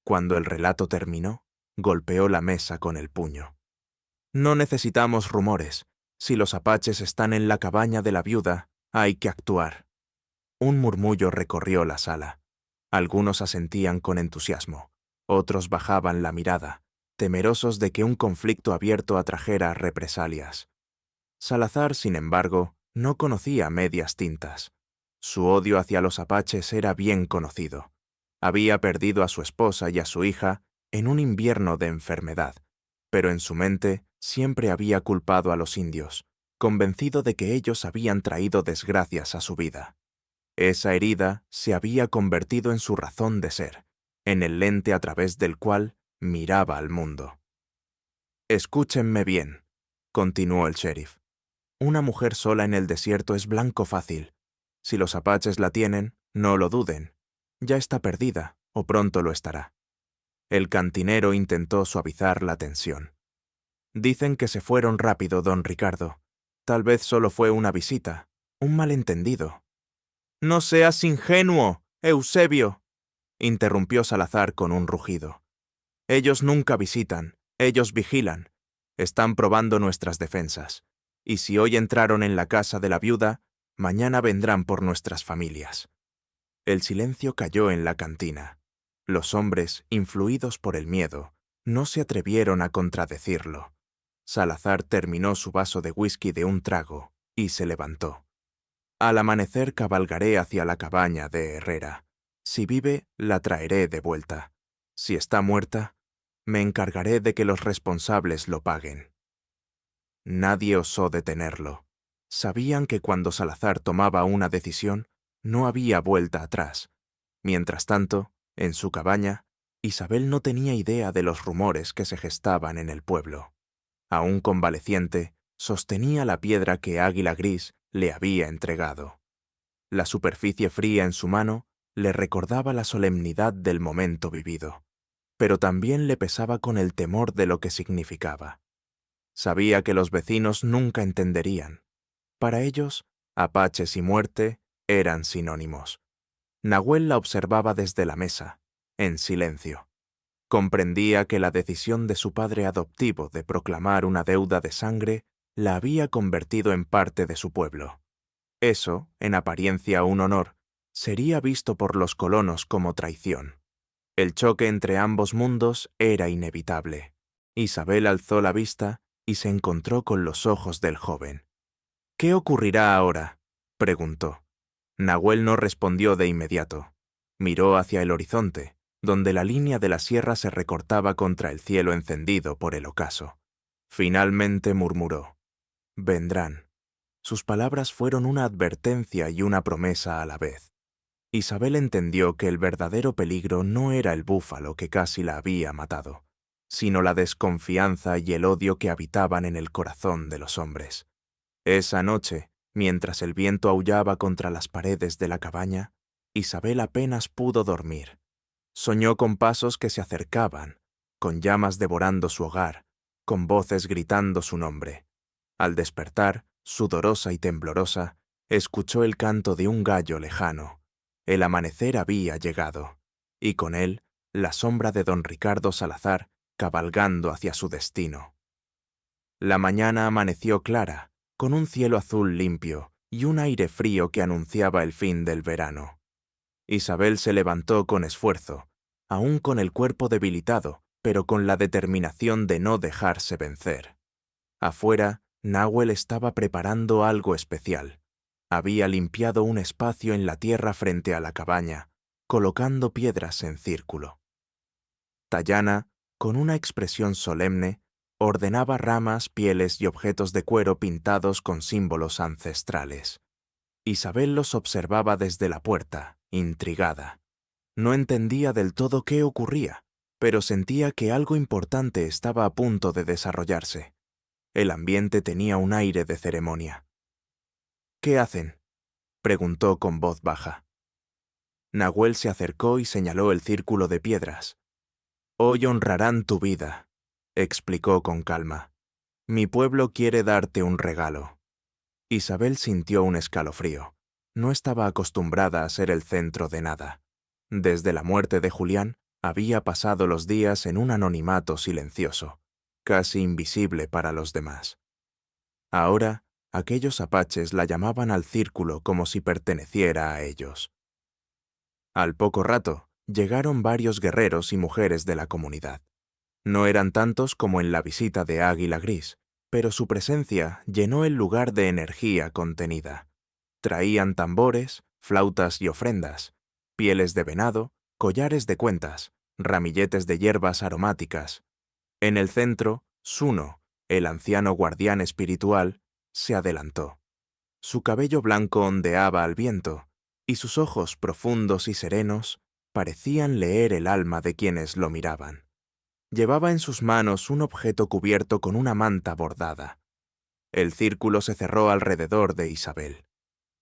Cuando el relato terminó, golpeó la mesa con el puño. «No necesitamos rumores. Si los apaches están en la cabaña de la viuda, hay que actuar». Un murmullo recorrió la sala. Algunos asentían con entusiasmo, otros bajaban la mirada, temerosos de que un conflicto abierto atrajera represalias. Salazar, sin embargo, no conocía medias tintas. Su odio hacia los apaches era bien conocido. Había perdido a su esposa y a su hija en un invierno de enfermedad, pero en su mente siempre había culpado a los indios, convencido de que ellos habían traído desgracias a su vida. Esa herida se había convertido en su razón de ser, en el lente a través del cual miraba al mundo. «Escúchenme bien», continuó el sheriff. «Una mujer sola en el desierto es blanco fácil. Si los apaches la tienen, no lo duden. Ya está perdida, o pronto lo estará». El cantinero intentó suavizar la tensión. «Dicen que se fueron rápido, don Ricardo. Tal vez solo fue una visita, un malentendido». «No seas ingenuo, Eusebio», interrumpió Salazar con un rugido. «Ellos nunca visitan, ellos vigilan. Están probando nuestras defensas. Y si hoy entraron en la casa de la viuda, mañana vendrán por nuestras familias». El silencio cayó en la cantina. Los hombres, influidos por el miedo, no se atrevieron a contradecirlo. Salazar terminó su vaso de whisky de un trago y se levantó. «Al amanecer cabalgaré hacia la cabaña de Herrera. Si vive, la traeré de vuelta. Si está muerta, me encargaré de que los responsables lo paguen». Nadie osó detenerlo. Sabían que cuando Salazar tomaba una decisión, no había vuelta atrás. Mientras tanto, en su cabaña, Isabel no tenía idea de los rumores que se gestaban en el pueblo. Aún convaleciente, sostenía la piedra que Águila Gris le había entregado. La superficie fría en su mano le recordaba la solemnidad del momento vivido, pero también le pesaba con el temor de lo que significaba. Sabía que los vecinos nunca entenderían. Para ellos, apaches y muerte eran sinónimos. Nahuel la observaba desde la mesa, en silencio. Comprendía que la decisión de su padre adoptivo de proclamar una deuda de sangre la había convertido en parte de su pueblo. Eso, en apariencia un honor, sería visto por los colonos como traición. El choque entre ambos mundos era inevitable. Isabel alzó la vista y se encontró con los ojos del joven. «¿Qué ocurrirá ahora?», preguntó. Nahuel no respondió de inmediato. Miró hacia el horizonte, donde la línea de la sierra se recortaba contra el cielo encendido por el ocaso. Finalmente murmuró: «Vendrán». Sus palabras fueron una advertencia y una promesa a la vez. Isabel entendió que el verdadero peligro no era el búfalo que casi la había matado, sino la desconfianza y el odio que habitaban en el corazón de los hombres. Esa noche, mientras el viento aullaba contra las paredes de la cabaña, Isabel apenas pudo dormir. Soñó con pasos que se acercaban, con llamas devorando su hogar, con voces gritando su nombre. Al despertar, sudorosa y temblorosa, escuchó el canto de un gallo lejano. El amanecer había llegado, y con él, la sombra de don Ricardo Salazar cabalgando hacia su destino. La mañana amaneció clara, con un cielo azul limpio y un aire frío que anunciaba el fin del verano. Isabel se levantó con esfuerzo, aún con el cuerpo debilitado, pero con la determinación de no dejarse vencer. Afuera, Nahuel estaba preparando algo especial. Había limpiado un espacio en la tierra frente a la cabaña, colocando piedras en círculo. Tayana, con una expresión solemne, ordenaba ramas, pieles y objetos de cuero pintados con símbolos ancestrales. Isabel los observaba desde la puerta, intrigada. No entendía del todo qué ocurría, pero sentía que algo importante estaba a punto de desarrollarse. El ambiente tenía un aire de ceremonia. «¿Qué hacen?», preguntó con voz baja. Nahuel se acercó y señaló el círculo de piedras. «Hoy honrarán tu vida», explicó con calma. «Mi pueblo quiere darte un regalo». Isabel sintió un escalofrío. No estaba acostumbrada a ser el centro de nada. Desde la muerte de Julián, había pasado los días en un anonimato silencioso, casi invisible para los demás. Ahora, aquellos apaches la llamaban al círculo como si perteneciera a ellos. Al poco rato, llegaron varios guerreros y mujeres de la comunidad. No eran tantos como en la visita de Águila Gris, pero su presencia llenó el lugar de energía contenida. Traían tambores, flautas y ofrendas, pieles de venado, collares de cuentas, ramilletes de hierbas aromáticas. En el centro, Suno, el anciano guardián espiritual, se adelantó. Su cabello blanco ondeaba al viento, y sus ojos profundos y serenos parecían leer el alma de quienes lo miraban. Llevaba en sus manos un objeto cubierto con una manta bordada. El círculo se cerró alrededor de Isabel.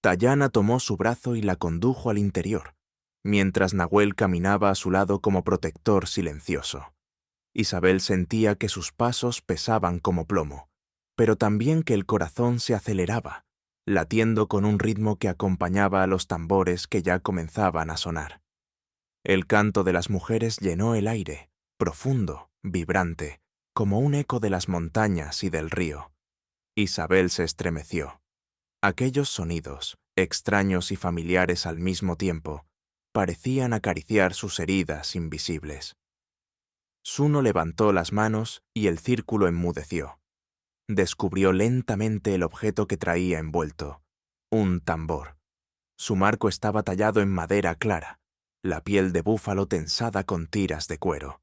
Tayana tomó su brazo y la condujo al interior, mientras Nahuel caminaba a su lado como protector silencioso. Isabel sentía que sus pasos pesaban como plomo, pero también que el corazón se aceleraba, latiendo con un ritmo que acompañaba a los tambores que ya comenzaban a sonar. El canto de las mujeres llenó el aire, profundo, vibrante, como un eco de las montañas y del río. Isabel se estremeció. Aquellos sonidos, extraños y familiares al mismo tiempo, parecían acariciar sus heridas invisibles. Suno levantó las manos y el círculo enmudeció. Descubrió lentamente el objeto que traía envuelto, un tambor. Su marco estaba tallado en madera clara, la piel de búfalo tensada con tiras de cuero.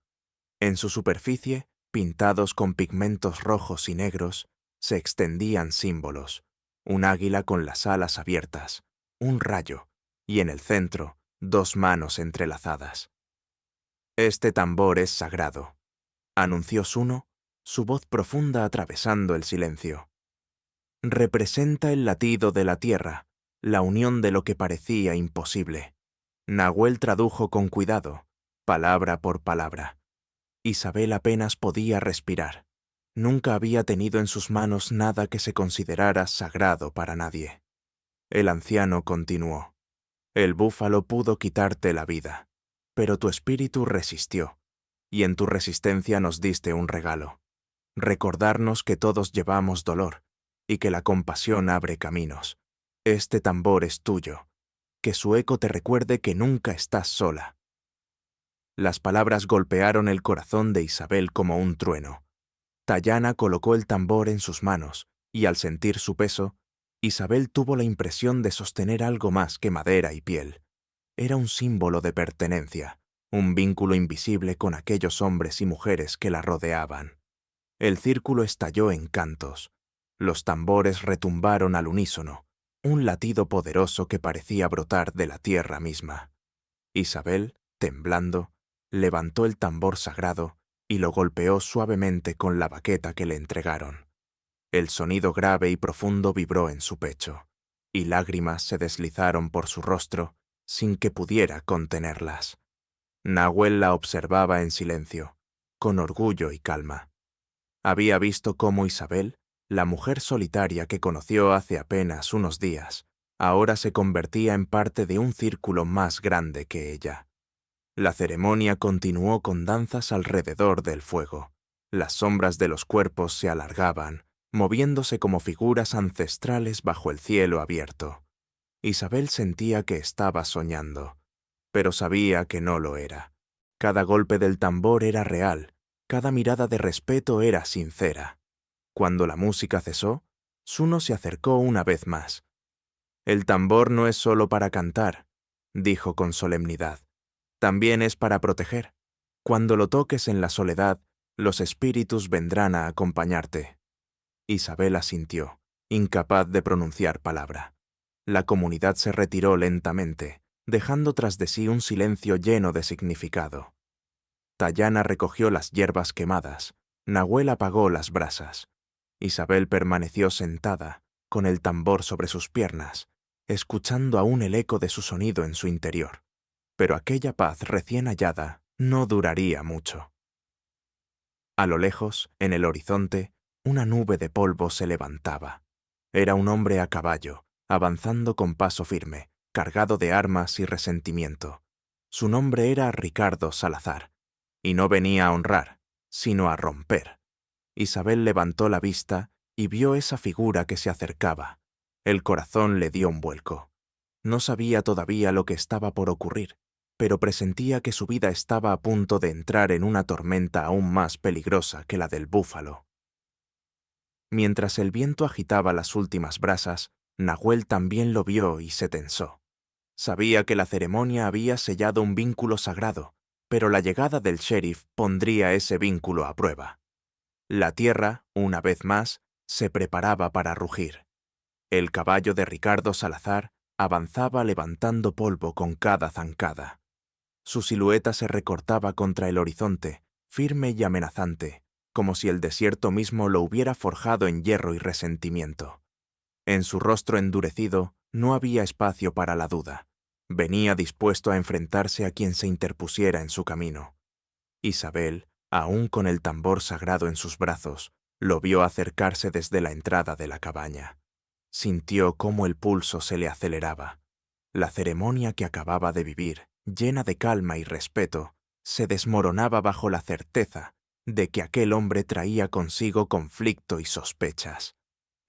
En su superficie, pintados con pigmentos rojos y negros, se extendían símbolos, un águila con las alas abiertas, un rayo, y en el centro, dos manos entrelazadas. «Este tambor es sagrado», anunció Suno, su voz profunda atravesando el silencio. «Representa el latido de la tierra, la unión de lo que parecía imposible». Nahuel tradujo con cuidado, palabra por palabra. Isabel apenas podía respirar. Nunca había tenido en sus manos nada que se considerara sagrado para nadie. El anciano continuó. «El búfalo pudo quitarte la vida, pero tu espíritu resistió, y en tu resistencia nos diste un regalo. Recordarnos que todos llevamos dolor, y que la compasión abre caminos. Este tambor es tuyo. Que su eco te recuerde que nunca estás sola». Las palabras golpearon el corazón de Isabel como un trueno. Tayana colocó el tambor en sus manos, y al sentir su peso, Isabel tuvo la impresión de sostener algo más que madera y piel. Era un símbolo de pertenencia, un vínculo invisible con aquellos hombres y mujeres que la rodeaban. El círculo estalló en cantos. Los tambores retumbaron al unísono, un latido poderoso que parecía brotar de la tierra misma. Isabel, temblando, levantó el tambor sagrado y lo golpeó suavemente con la baqueta que le entregaron. El sonido grave y profundo vibró en su pecho, y lágrimas se deslizaron por su rostro sin que pudiera contenerlas. Nahuel la observaba en silencio, con orgullo y calma. Había visto cómo Isabel, la mujer solitaria que conoció hace apenas unos días, ahora se convertía en parte de un círculo más grande que ella. La ceremonia continuó con danzas alrededor del fuego. Las sombras de los cuerpos se alargaban, moviéndose como figuras ancestrales bajo el cielo abierto. Isabel sentía que estaba soñando, pero sabía que no lo era. Cada golpe del tambor era real, cada mirada de respeto era sincera. Cuando la música cesó, Suno se acercó una vez más. «El tambor no es solo para cantar», dijo con solemnidad. «También es para proteger. Cuando lo toques en la soledad, los espíritus vendrán a acompañarte». Isabel asintió, incapaz de pronunciar palabra. La comunidad se retiró lentamente, dejando tras de sí un silencio lleno de significado. Tayana recogió las hierbas quemadas, Nahuel apagó las brasas. Isabel permaneció sentada, con el tambor sobre sus piernas, escuchando aún el eco de su sonido en su interior. Pero aquella paz recién hallada no duraría mucho. A lo lejos, en el horizonte, una nube de polvo se levantaba. Era un hombre a caballo, avanzando con paso firme, cargado de armas y resentimiento. Su nombre era Ricardo Salazar, y no venía a honrar, sino a romper. Isabel levantó la vista y vio esa figura que se acercaba. El corazón le dio un vuelco. No sabía todavía lo que estaba por ocurrir, pero presentía que su vida estaba a punto de entrar en una tormenta aún más peligrosa que la del búfalo. Mientras el viento agitaba las últimas brasas, Nahuel también lo vio y se tensó. Sabía que la ceremonia había sellado un vínculo sagrado, pero la llegada del sheriff pondría ese vínculo a prueba. La tierra, una vez más, se preparaba para rugir. El caballo de Ricardo Salazar avanzaba levantando polvo con cada zancada. Su silueta se recortaba contra el horizonte, firme y amenazante, como si el desierto mismo lo hubiera forjado en hierro y resentimiento. En su rostro endurecido no había espacio para la duda. Venía dispuesto a enfrentarse a quien se interpusiera en su camino. Isabel, aún con el tambor sagrado en sus brazos, lo vio acercarse desde la entrada de la cabaña. Sintió cómo el pulso se le aceleraba. La ceremonia que acababa de vivir, llena de calma y respeto, se desmoronaba bajo la certeza de que aquel hombre traía consigo conflicto y sospechas.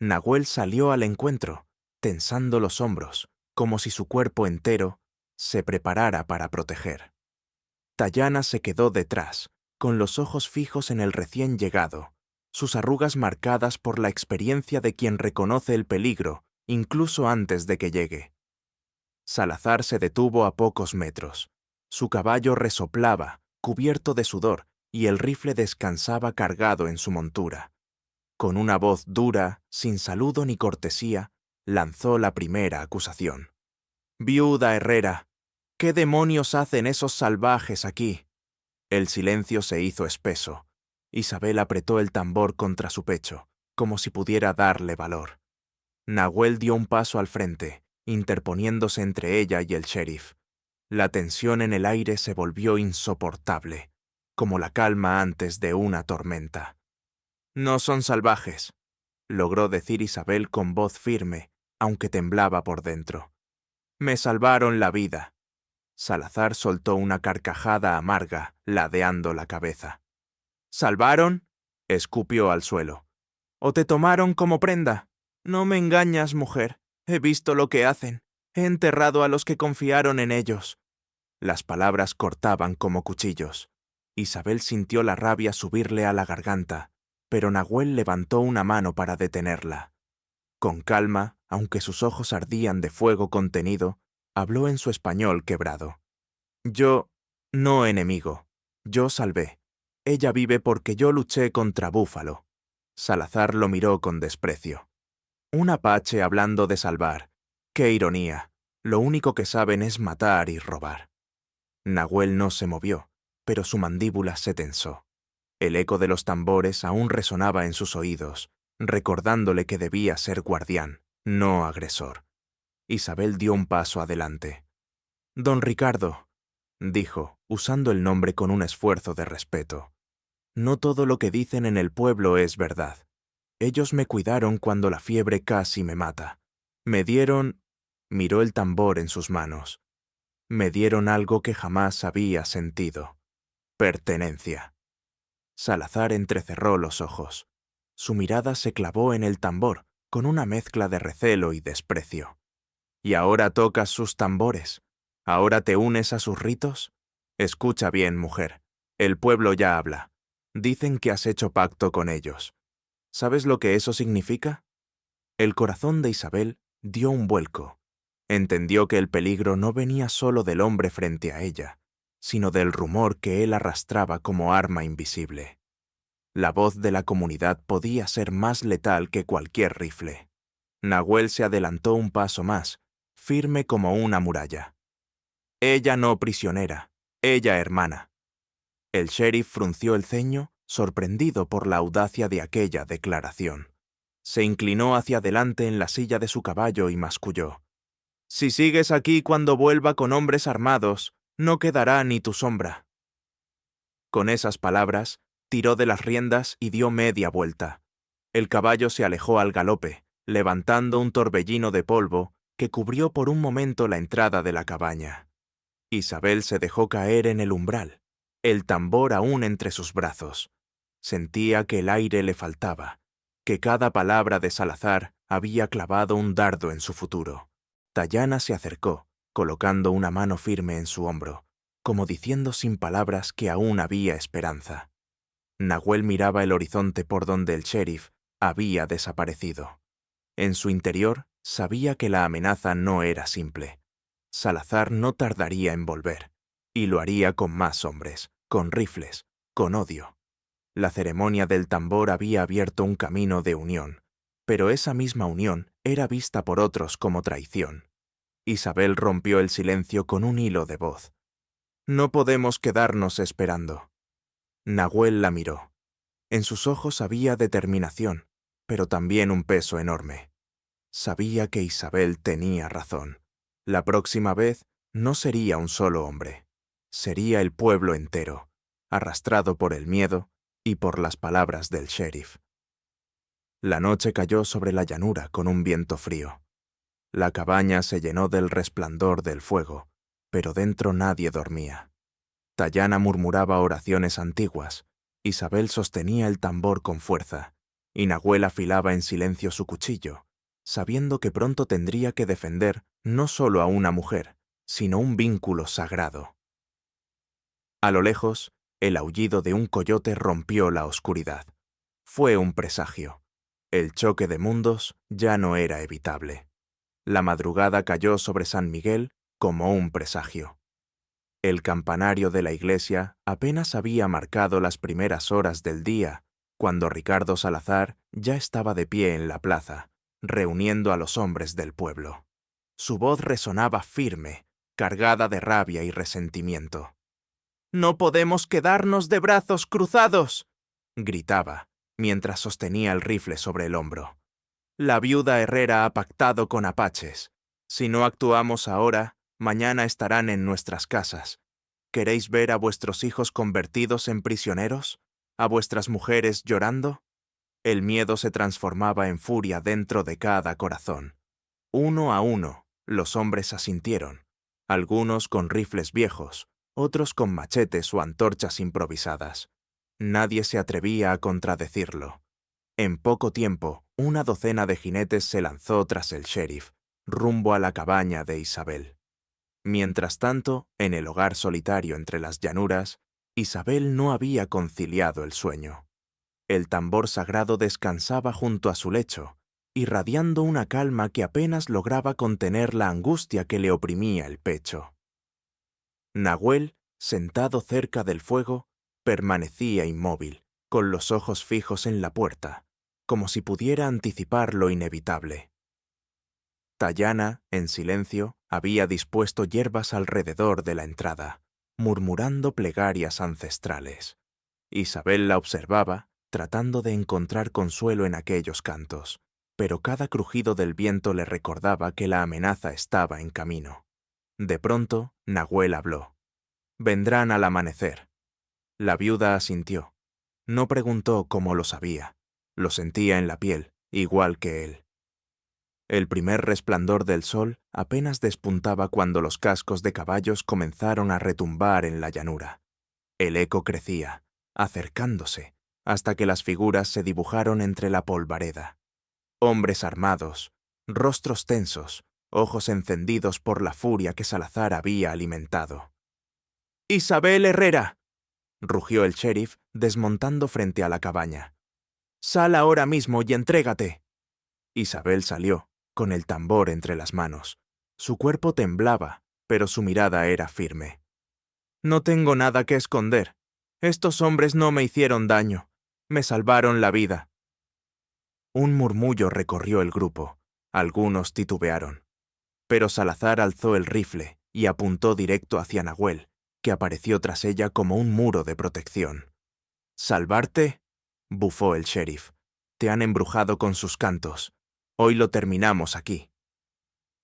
Nahuel salió al encuentro, tensando los hombros, como si su cuerpo entero se preparara para proteger. Tayana se quedó detrás, con los ojos fijos en el recién llegado, sus arrugas marcadas por la experiencia de quien reconoce el peligro, incluso antes de que llegue. Salazar se detuvo a pocos metros. Su caballo resoplaba, cubierto de sudor, y el rifle descansaba cargado en su montura. Con una voz dura, sin saludo ni cortesía, lanzó la primera acusación. «Viuda Herrera, ¿qué demonios hacen esos salvajes aquí?» El silencio se hizo espeso. Isabel apretó el tambor contra su pecho, como si pudiera darle valor. Nahuel dio un paso al frente, interponiéndose entre ella y el sheriff. La tensión en el aire se volvió insoportable, como la calma antes de una tormenta. «No son salvajes», logró decir Isabel con voz firme, aunque temblaba por dentro. «Me salvaron la vida». Salazar soltó una carcajada amarga, ladeando la cabeza. «¿Salvaron?», escupió al suelo. «¿O te tomaron como prenda? No me engañas, mujer. He visto lo que hacen. He enterrado a los que confiaron en ellos». Las palabras cortaban como cuchillos. Isabel sintió la rabia subirle a la garganta, pero Nahuel levantó una mano para detenerla. Con calma, aunque sus ojos ardían de fuego contenido, habló en su español quebrado. «Yo, no enemigo. Yo salvé. Ella vive porque yo luché contra Búfalo». Salazar lo miró con desprecio. «Un apache hablando de salvar. ¡Qué ironía! Lo único que saben es matar y robar». Nahuel no se movió, pero su mandíbula se tensó. El eco de los tambores aún resonaba en sus oídos, recordándole que debía ser guardián, no agresor. Isabel dio un paso adelante. «Don Ricardo», dijo, usando el nombre con un esfuerzo de respeto, «no todo lo que dicen en el pueblo es verdad. Ellos me cuidaron cuando la fiebre casi me mata. Me dieron...» Miró el tambor en sus manos. «Me dieron algo que jamás había sentido. Pertenencia». Salazar entrecerró los ojos. Su mirada se clavó en el tambor, con una mezcla de recelo y desprecio. «¿Y ahora tocas sus tambores? ¿Ahora te unes a sus ritos? Escucha bien, mujer. El pueblo ya habla. Dicen que has hecho pacto con ellos. ¿Sabes lo que eso significa?» El corazón de Isabel dio un vuelco. Entendió que el peligro no venía solo del hombre frente a ella, sino del rumor que él arrastraba como arma invisible. La voz de la comunidad podía ser más letal que cualquier rifle. Nahuel se adelantó un paso más, firme como una muralla. «Ella no prisionera, ella hermana». El sheriff frunció el ceño, sorprendido por la audacia de aquella declaración. Se inclinó hacia adelante en la silla de su caballo y masculló. «Si sigues aquí cuando vuelva con hombres armados, no quedará ni tu sombra». Con esas palabras, tiró de las riendas y dio media vuelta. El caballo se alejó al galope, levantando un torbellino de polvo que cubrió por un momento la entrada de la cabaña. Isabel se dejó caer en el umbral, el tambor aún entre sus brazos. Sentía que el aire le faltaba, que cada palabra de Salazar había clavado un dardo en su futuro. Tayana se acercó, colocando una mano firme en su hombro, como diciendo sin palabras que aún había esperanza. Nahuel miraba el horizonte por donde el sheriff había desaparecido. En su interior sabía que la amenaza no era simple. Salazar no tardaría en volver, y lo haría con más hombres, con rifles, con odio. La ceremonia del tambor había abierto un camino de unión, pero esa misma unión era vista por otros como traición. Isabel rompió el silencio con un hilo de voz. «No podemos quedarnos esperando». Nahuel la miró. En sus ojos había determinación, pero también un peso enorme. Sabía que Isabel tenía razón. La próxima vez no sería un solo hombre. Sería el pueblo entero, arrastrado por el miedo y por las palabras del sheriff. La noche cayó sobre la llanura con un viento frío. La cabaña se llenó del resplandor del fuego, pero dentro nadie dormía. Tayana murmuraba oraciones antiguas, Isabel sostenía el tambor con fuerza, y Nahuel afilaba en silencio su cuchillo, sabiendo que pronto tendría que defender no solo a una mujer, sino un vínculo sagrado. A lo lejos, el aullido de un coyote rompió la oscuridad. Fue un presagio. El choque de mundos ya no era evitable. La madrugada cayó sobre San Miguel como un presagio. El campanario de la iglesia apenas había marcado las primeras horas del día, cuando Ricardo Salazar ya estaba de pie en la plaza, reuniendo a los hombres del pueblo. Su voz resonaba firme, cargada de rabia y resentimiento. «¡No podemos quedarnos de brazos cruzados!», gritaba, mientras sostenía el rifle sobre el hombro. «La viuda Herrera ha pactado con apaches. Si no actuamos ahora, mañana estarán en nuestras casas. ¿Queréis ver a vuestros hijos convertidos en prisioneros? ¿A vuestras mujeres llorando?». El miedo se transformaba en furia dentro de cada corazón. Uno a uno, los hombres asintieron, algunos con rifles viejos, otros con machetes o antorchas improvisadas. Nadie se atrevía a contradecirlo. En poco tiempo, una docena de jinetes se lanzó tras el sheriff, rumbo a la cabaña de Isabel. Mientras tanto, en el hogar solitario entre las llanuras, Isabel no había conciliado el sueño. El tambor sagrado descansaba junto a su lecho, irradiando una calma que apenas lograba contener la angustia que le oprimía el pecho. Nahuel, sentado cerca del fuego, permanecía inmóvil, con los ojos fijos en la puerta, como si pudiera anticipar lo inevitable. Tayana, en silencio, había dispuesto hierbas alrededor de la entrada, murmurando plegarias ancestrales. Isabel la observaba, tratando de encontrar consuelo en aquellos cantos, pero cada crujido del viento le recordaba que la amenaza estaba en camino. De pronto, Nahuel habló. «Vendrán al amanecer». La viuda asintió. No preguntó cómo lo sabía. Lo sentía en la piel, igual que él. El primer resplandor del sol apenas despuntaba cuando los cascos de caballos comenzaron a retumbar en la llanura. El eco crecía, acercándose, hasta que las figuras se dibujaron entre la polvareda. Hombres armados, rostros tensos, ojos encendidos por la furia que Salazar había alimentado. «¡Isabel Herrera!», rugió el sheriff, desmontando frente a la cabaña. «Sal ahora mismo y entrégate». Isabel salió, con el tambor entre las manos. Su cuerpo temblaba, pero su mirada era firme. «No tengo nada que esconder. Estos hombres no me hicieron daño. Me salvaron la vida». Un murmullo recorrió el grupo. Algunos titubearon. Pero Salazar alzó el rifle y apuntó directo hacia Nahuel, que apareció tras ella como un muro de protección. «¿Salvarte?», bufó el sheriff. «Te han embrujado con sus cantos. Hoy lo terminamos aquí».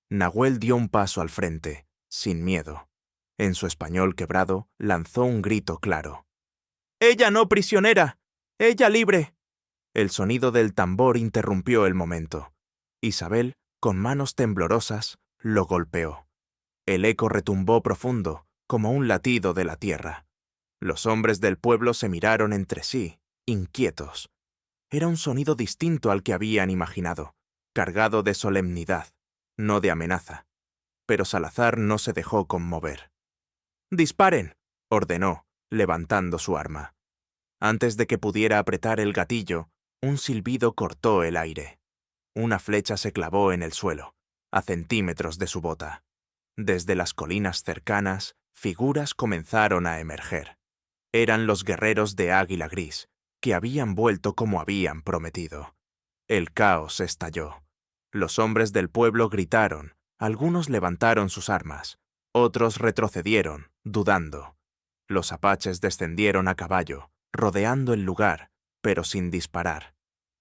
Nahuel dio un paso al frente, sin miedo. En su español quebrado, lanzó un grito claro. «¡Ella no prisionera! ¡Ella libre!». El sonido del tambor interrumpió el momento. Isabel, con manos temblorosas, lo golpeó. El eco retumbó profundo, como un latido de la tierra. Los hombres del pueblo se miraron entre sí, inquietos. Era un sonido distinto al que habían imaginado, cargado de solemnidad, no de amenaza. Pero Salazar no se dejó conmover. «¡Disparen!», ordenó, levantando su arma. Antes de que pudiera apretar el gatillo, un silbido cortó el aire. Una flecha se clavó en el suelo, a centímetros de su bota. Desde las colinas cercanas, figuras comenzaron a emerger. Eran los guerreros de Águila Gris, que habían vuelto como habían prometido. El caos estalló. Los hombres del pueblo gritaron, algunos levantaron sus armas, otros retrocedieron, dudando. Los apaches descendieron a caballo, rodeando el lugar, pero sin disparar.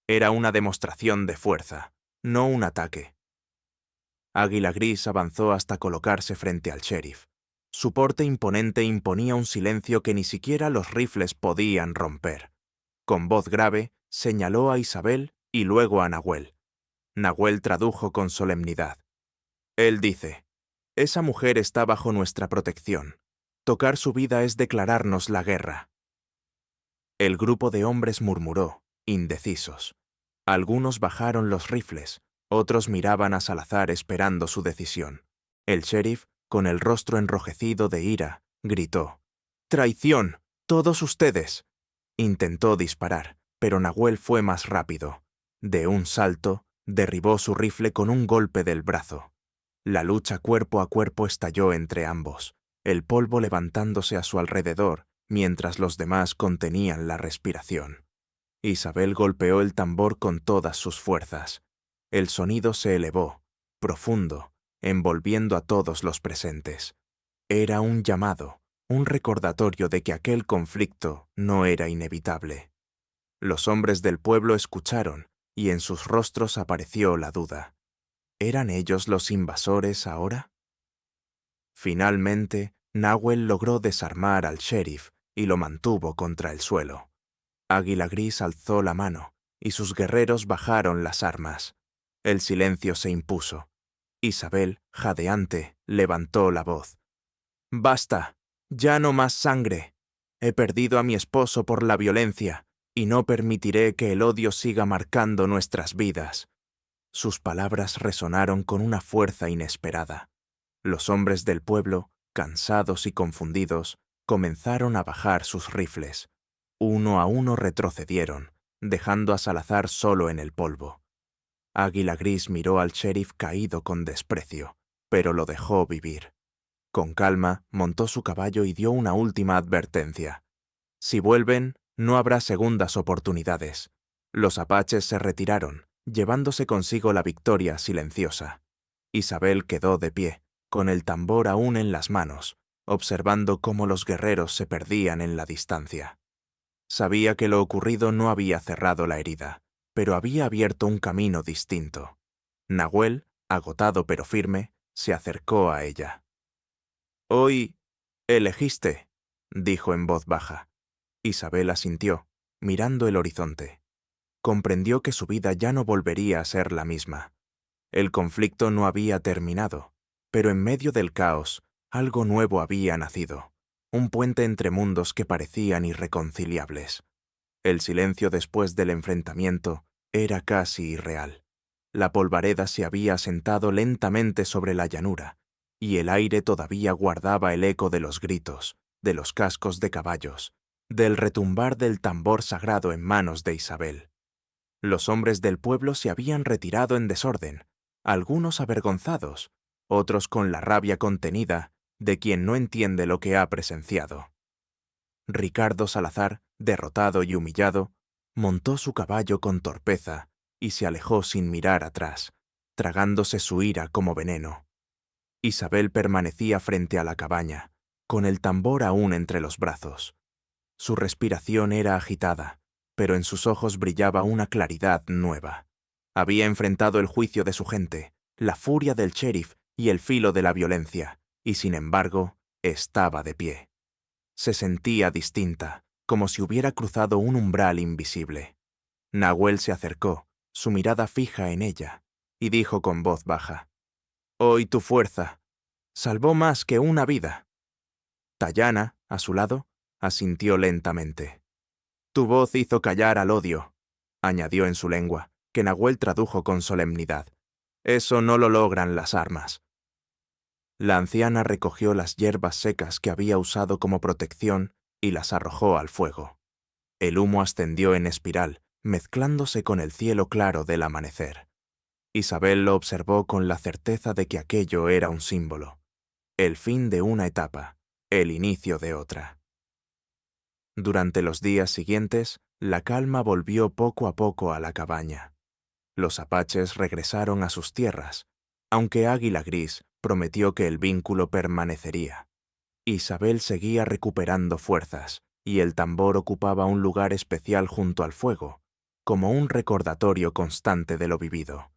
Era una demostración de fuerza, no un ataque. Águila Gris avanzó hasta colocarse frente al sheriff. Su porte imponente imponía un silencio que ni siquiera los rifles podían romper. Con voz grave, señaló a Isabel y luego a Nahuel. Nahuel tradujo con solemnidad. Él dice: «Esa mujer está bajo nuestra protección. Tocar su vida es declararnos la guerra». El grupo de hombres murmuró, indecisos. Algunos bajaron los rifles, otros miraban a Salazar esperando su decisión. El sheriff, con el rostro enrojecido de ira, gritó: «¡Traición! ¡Todos ustedes!». Intentó disparar, pero Nahuel fue más rápido. De un salto, derribó su rifle con un golpe del brazo. La lucha cuerpo a cuerpo estalló entre ambos, el polvo levantándose a su alrededor, mientras los demás contenían la respiración. Isabel golpeó el tambor con todas sus fuerzas. El sonido se elevó, profundo, envolviendo a todos los presentes. Era un llamado, un recordatorio de que aquel conflicto no era inevitable. Los hombres del pueblo escucharon, y en sus rostros apareció la duda. ¿Eran ellos los invasores ahora? Finalmente, Nahuel logró desarmar al sheriff y lo mantuvo contra el suelo. Águila Gris alzó la mano, y sus guerreros bajaron las armas. El silencio se impuso. Isabel, jadeante, levantó la voz. «Basta, ya no más sangre. He perdido a mi esposo por la violencia, y no permitiré que el odio siga marcando nuestras vidas». Sus palabras resonaron con una fuerza inesperada. Los hombres del pueblo, cansados y confundidos, comenzaron a bajar sus rifles. Uno a uno retrocedieron, dejando a Salazar solo en el polvo. Águila Gris miró al sheriff caído con desprecio, pero lo dejó vivir. Con calma, montó su caballo y dio una última advertencia. Si vuelven, no habrá segundas oportunidades. Los apaches se retiraron, llevándose consigo la victoria silenciosa. Isabel quedó de pie, con el tambor aún en las manos, observando cómo los guerreros se perdían en la distancia. Sabía que lo ocurrido no había cerrado la herida, pero había abierto un camino distinto. Nahuel, agotado pero firme, se acercó a ella. «Hoy elegiste», dijo en voz baja. Isabel asintió, mirando el horizonte. Comprendió que su vida ya no volvería a ser la misma. El conflicto no había terminado, pero en medio del caos, algo nuevo había nacido, un puente entre mundos que parecían irreconciliables. El silencio después del enfrentamiento era casi irreal. La polvareda se había asentado lentamente sobre la llanura, y el aire todavía guardaba el eco de los gritos, de los cascos de caballos, del retumbar del tambor sagrado en manos de Isabel. Los hombres del pueblo se habían retirado en desorden, algunos avergonzados, otros con la rabia contenida de quien no entiende lo que ha presenciado. Ricardo Salazar, derrotado y humillado, montó su caballo con torpeza y se alejó sin mirar atrás, tragándose su ira como veneno. Isabel permanecía frente a la cabaña, con el tambor aún entre los brazos. Su respiración era agitada, pero en sus ojos brillaba una claridad nueva. Había enfrentado el juicio de su gente, la furia del sheriff y el filo de la violencia, y sin embargo, estaba de pie. Se sentía distinta, como si hubiera cruzado un umbral invisible. Nahuel se acercó, su mirada fija en ella, y dijo con voz baja: «Hoy tu fuerza salvó más que una vida». Tayana, a su lado, asintió lentamente. «Tu voz hizo callar al odio», añadió en su lengua, que Nahuel tradujo con solemnidad. «Eso no lo logran las armas». La anciana recogió las hierbas secas que había usado como protección y las arrojó al fuego. El humo ascendió en espiral, mezclándose con el cielo claro del amanecer. Isabel lo observó con la certeza de que aquello era un símbolo. El fin de una etapa, el inicio de otra. Durante los días siguientes, la calma volvió poco a poco a la cabaña. Los apaches regresaron a sus tierras, aunque Águila Gris prometió que el vínculo permanecería. Isabel seguía recuperando fuerzas, y el tambor ocupaba un lugar especial junto al fuego, como un recordatorio constante de lo vivido.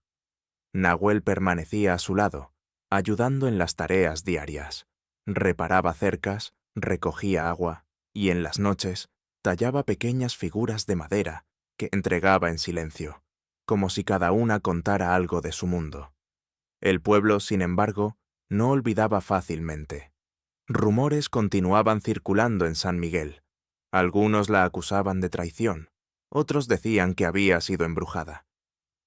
Nahuel permanecía a su lado, ayudando en las tareas diarias. Reparaba cercas, recogía agua, y en las noches tallaba pequeñas figuras de madera que entregaba en silencio, como si cada una contara algo de su mundo. El pueblo, sin embargo, no olvidaba fácilmente. Rumores continuaban circulando en San Miguel. Algunos la acusaban de traición, otros decían que había sido embrujada.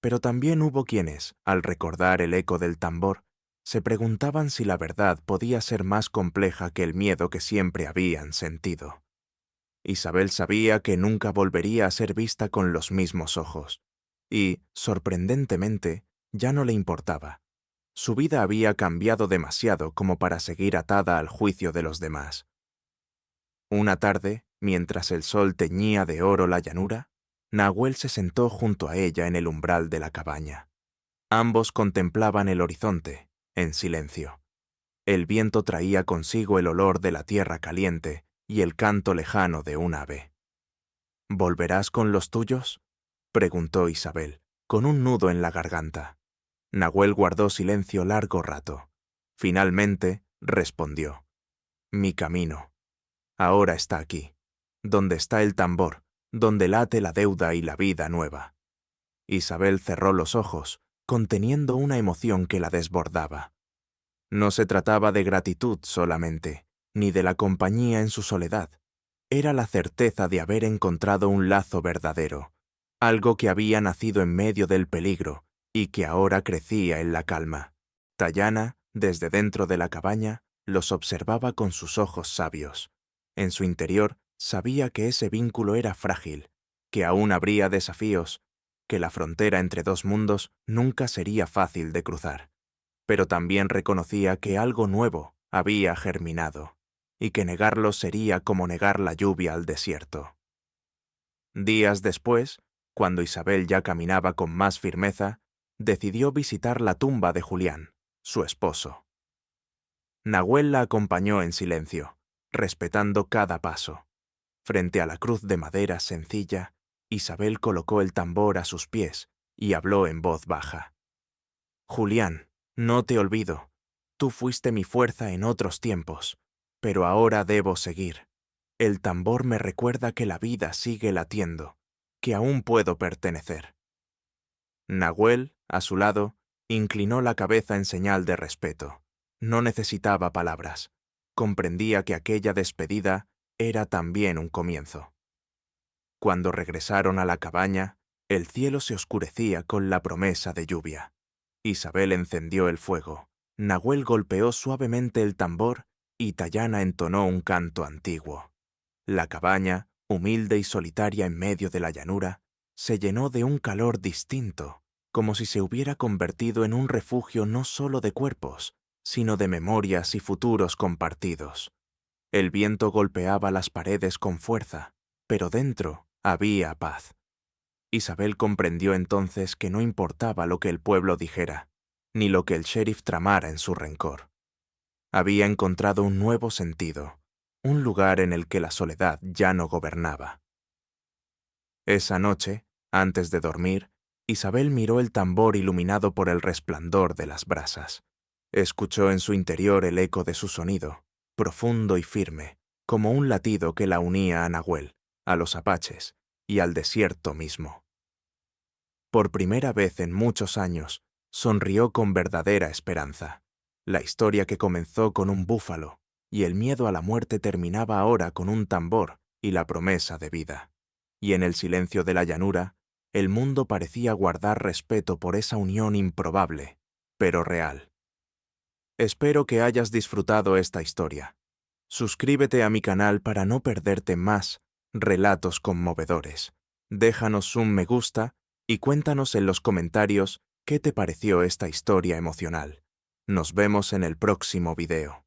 Pero también hubo quienes, al recordar el eco del tambor, se preguntaban si la verdad podía ser más compleja que el miedo que siempre habían sentido. Isabel sabía que nunca volvería a ser vista con los mismos ojos, y, sorprendentemente, ya no le importaba. Su vida había cambiado demasiado como para seguir atada al juicio de los demás. Una tarde, mientras el sol teñía de oro la llanura, Nahuel se sentó junto a ella en el umbral de la cabaña. Ambos contemplaban el horizonte, en silencio. El viento traía consigo el olor de la tierra caliente y el canto lejano de un ave. «¿Volverás con los tuyos?», preguntó Isabel, con un nudo en la garganta. Nahuel guardó silencio largo rato. Finalmente, respondió: «Mi camino. Ahora está aquí, donde está el tambor, donde late la deuda y la vida nueva». Isabel cerró los ojos, conteniendo una emoción que la desbordaba. No se trataba de gratitud solamente, ni de la compañía en su soledad. Era la certeza de haber encontrado un lazo verdadero, algo que había nacido en medio del peligro y que ahora crecía en la calma. Tayana, desde dentro de la cabaña, los observaba con sus ojos sabios. En su interior sabía que ese vínculo era frágil, que aún habría desafíos, que la frontera entre dos mundos nunca sería fácil de cruzar. Pero también reconocía que algo nuevo había germinado, y que negarlo sería como negar la lluvia al desierto. Días después, cuando Isabel ya caminaba con más firmeza, decidió visitar la tumba de Julián, su esposo. Nahuel la acompañó en silencio, respetando cada paso. Frente a la cruz de madera sencilla, Isabel colocó el tambor a sus pies y habló en voz baja. Julián, no te olvido. Tú fuiste mi fuerza en otros tiempos, pero ahora debo seguir. El tambor me recuerda que la vida sigue latiendo, que aún puedo pertenecer. Nahuel, a su lado, inclinó la cabeza en señal de respeto. No necesitaba palabras. Comprendía que aquella despedida era también un comienzo. Cuando regresaron a la cabaña, el cielo se oscurecía con la promesa de lluvia. Isabel encendió el fuego, Nahuel golpeó suavemente el tambor y Tayana entonó un canto antiguo. La cabaña, humilde y solitaria en medio de la llanura, se llenó de un calor distinto, como si se hubiera convertido en un refugio no solo de cuerpos, sino de memorias y futuros compartidos. El viento golpeaba las paredes con fuerza, pero dentro había paz. Isabel comprendió entonces que no importaba lo que el pueblo dijera, ni lo que el sheriff tramara en su rencor. Había encontrado un nuevo sentido, un lugar en el que la soledad ya no gobernaba. Esa noche, antes de dormir, Isabel miró el tambor iluminado por el resplandor de las brasas. Escuchó en su interior el eco de su sonido, profundo y firme, como un latido que la unía a Nahuel, a los apaches y al desierto mismo. Por primera vez en muchos años, sonrió con verdadera esperanza. La historia que comenzó con un búfalo y el miedo a la muerte terminaba ahora con un tambor y la promesa de vida. Y en el silencio de la llanura, el mundo parecía guardar respeto por esa unión improbable, pero real. Espero que hayas disfrutado esta historia. Suscríbete a mi canal para no perderte más relatos conmovedores. Déjanos un me gusta y cuéntanos en los comentarios qué te pareció esta historia emocional. Nos vemos en el próximo video.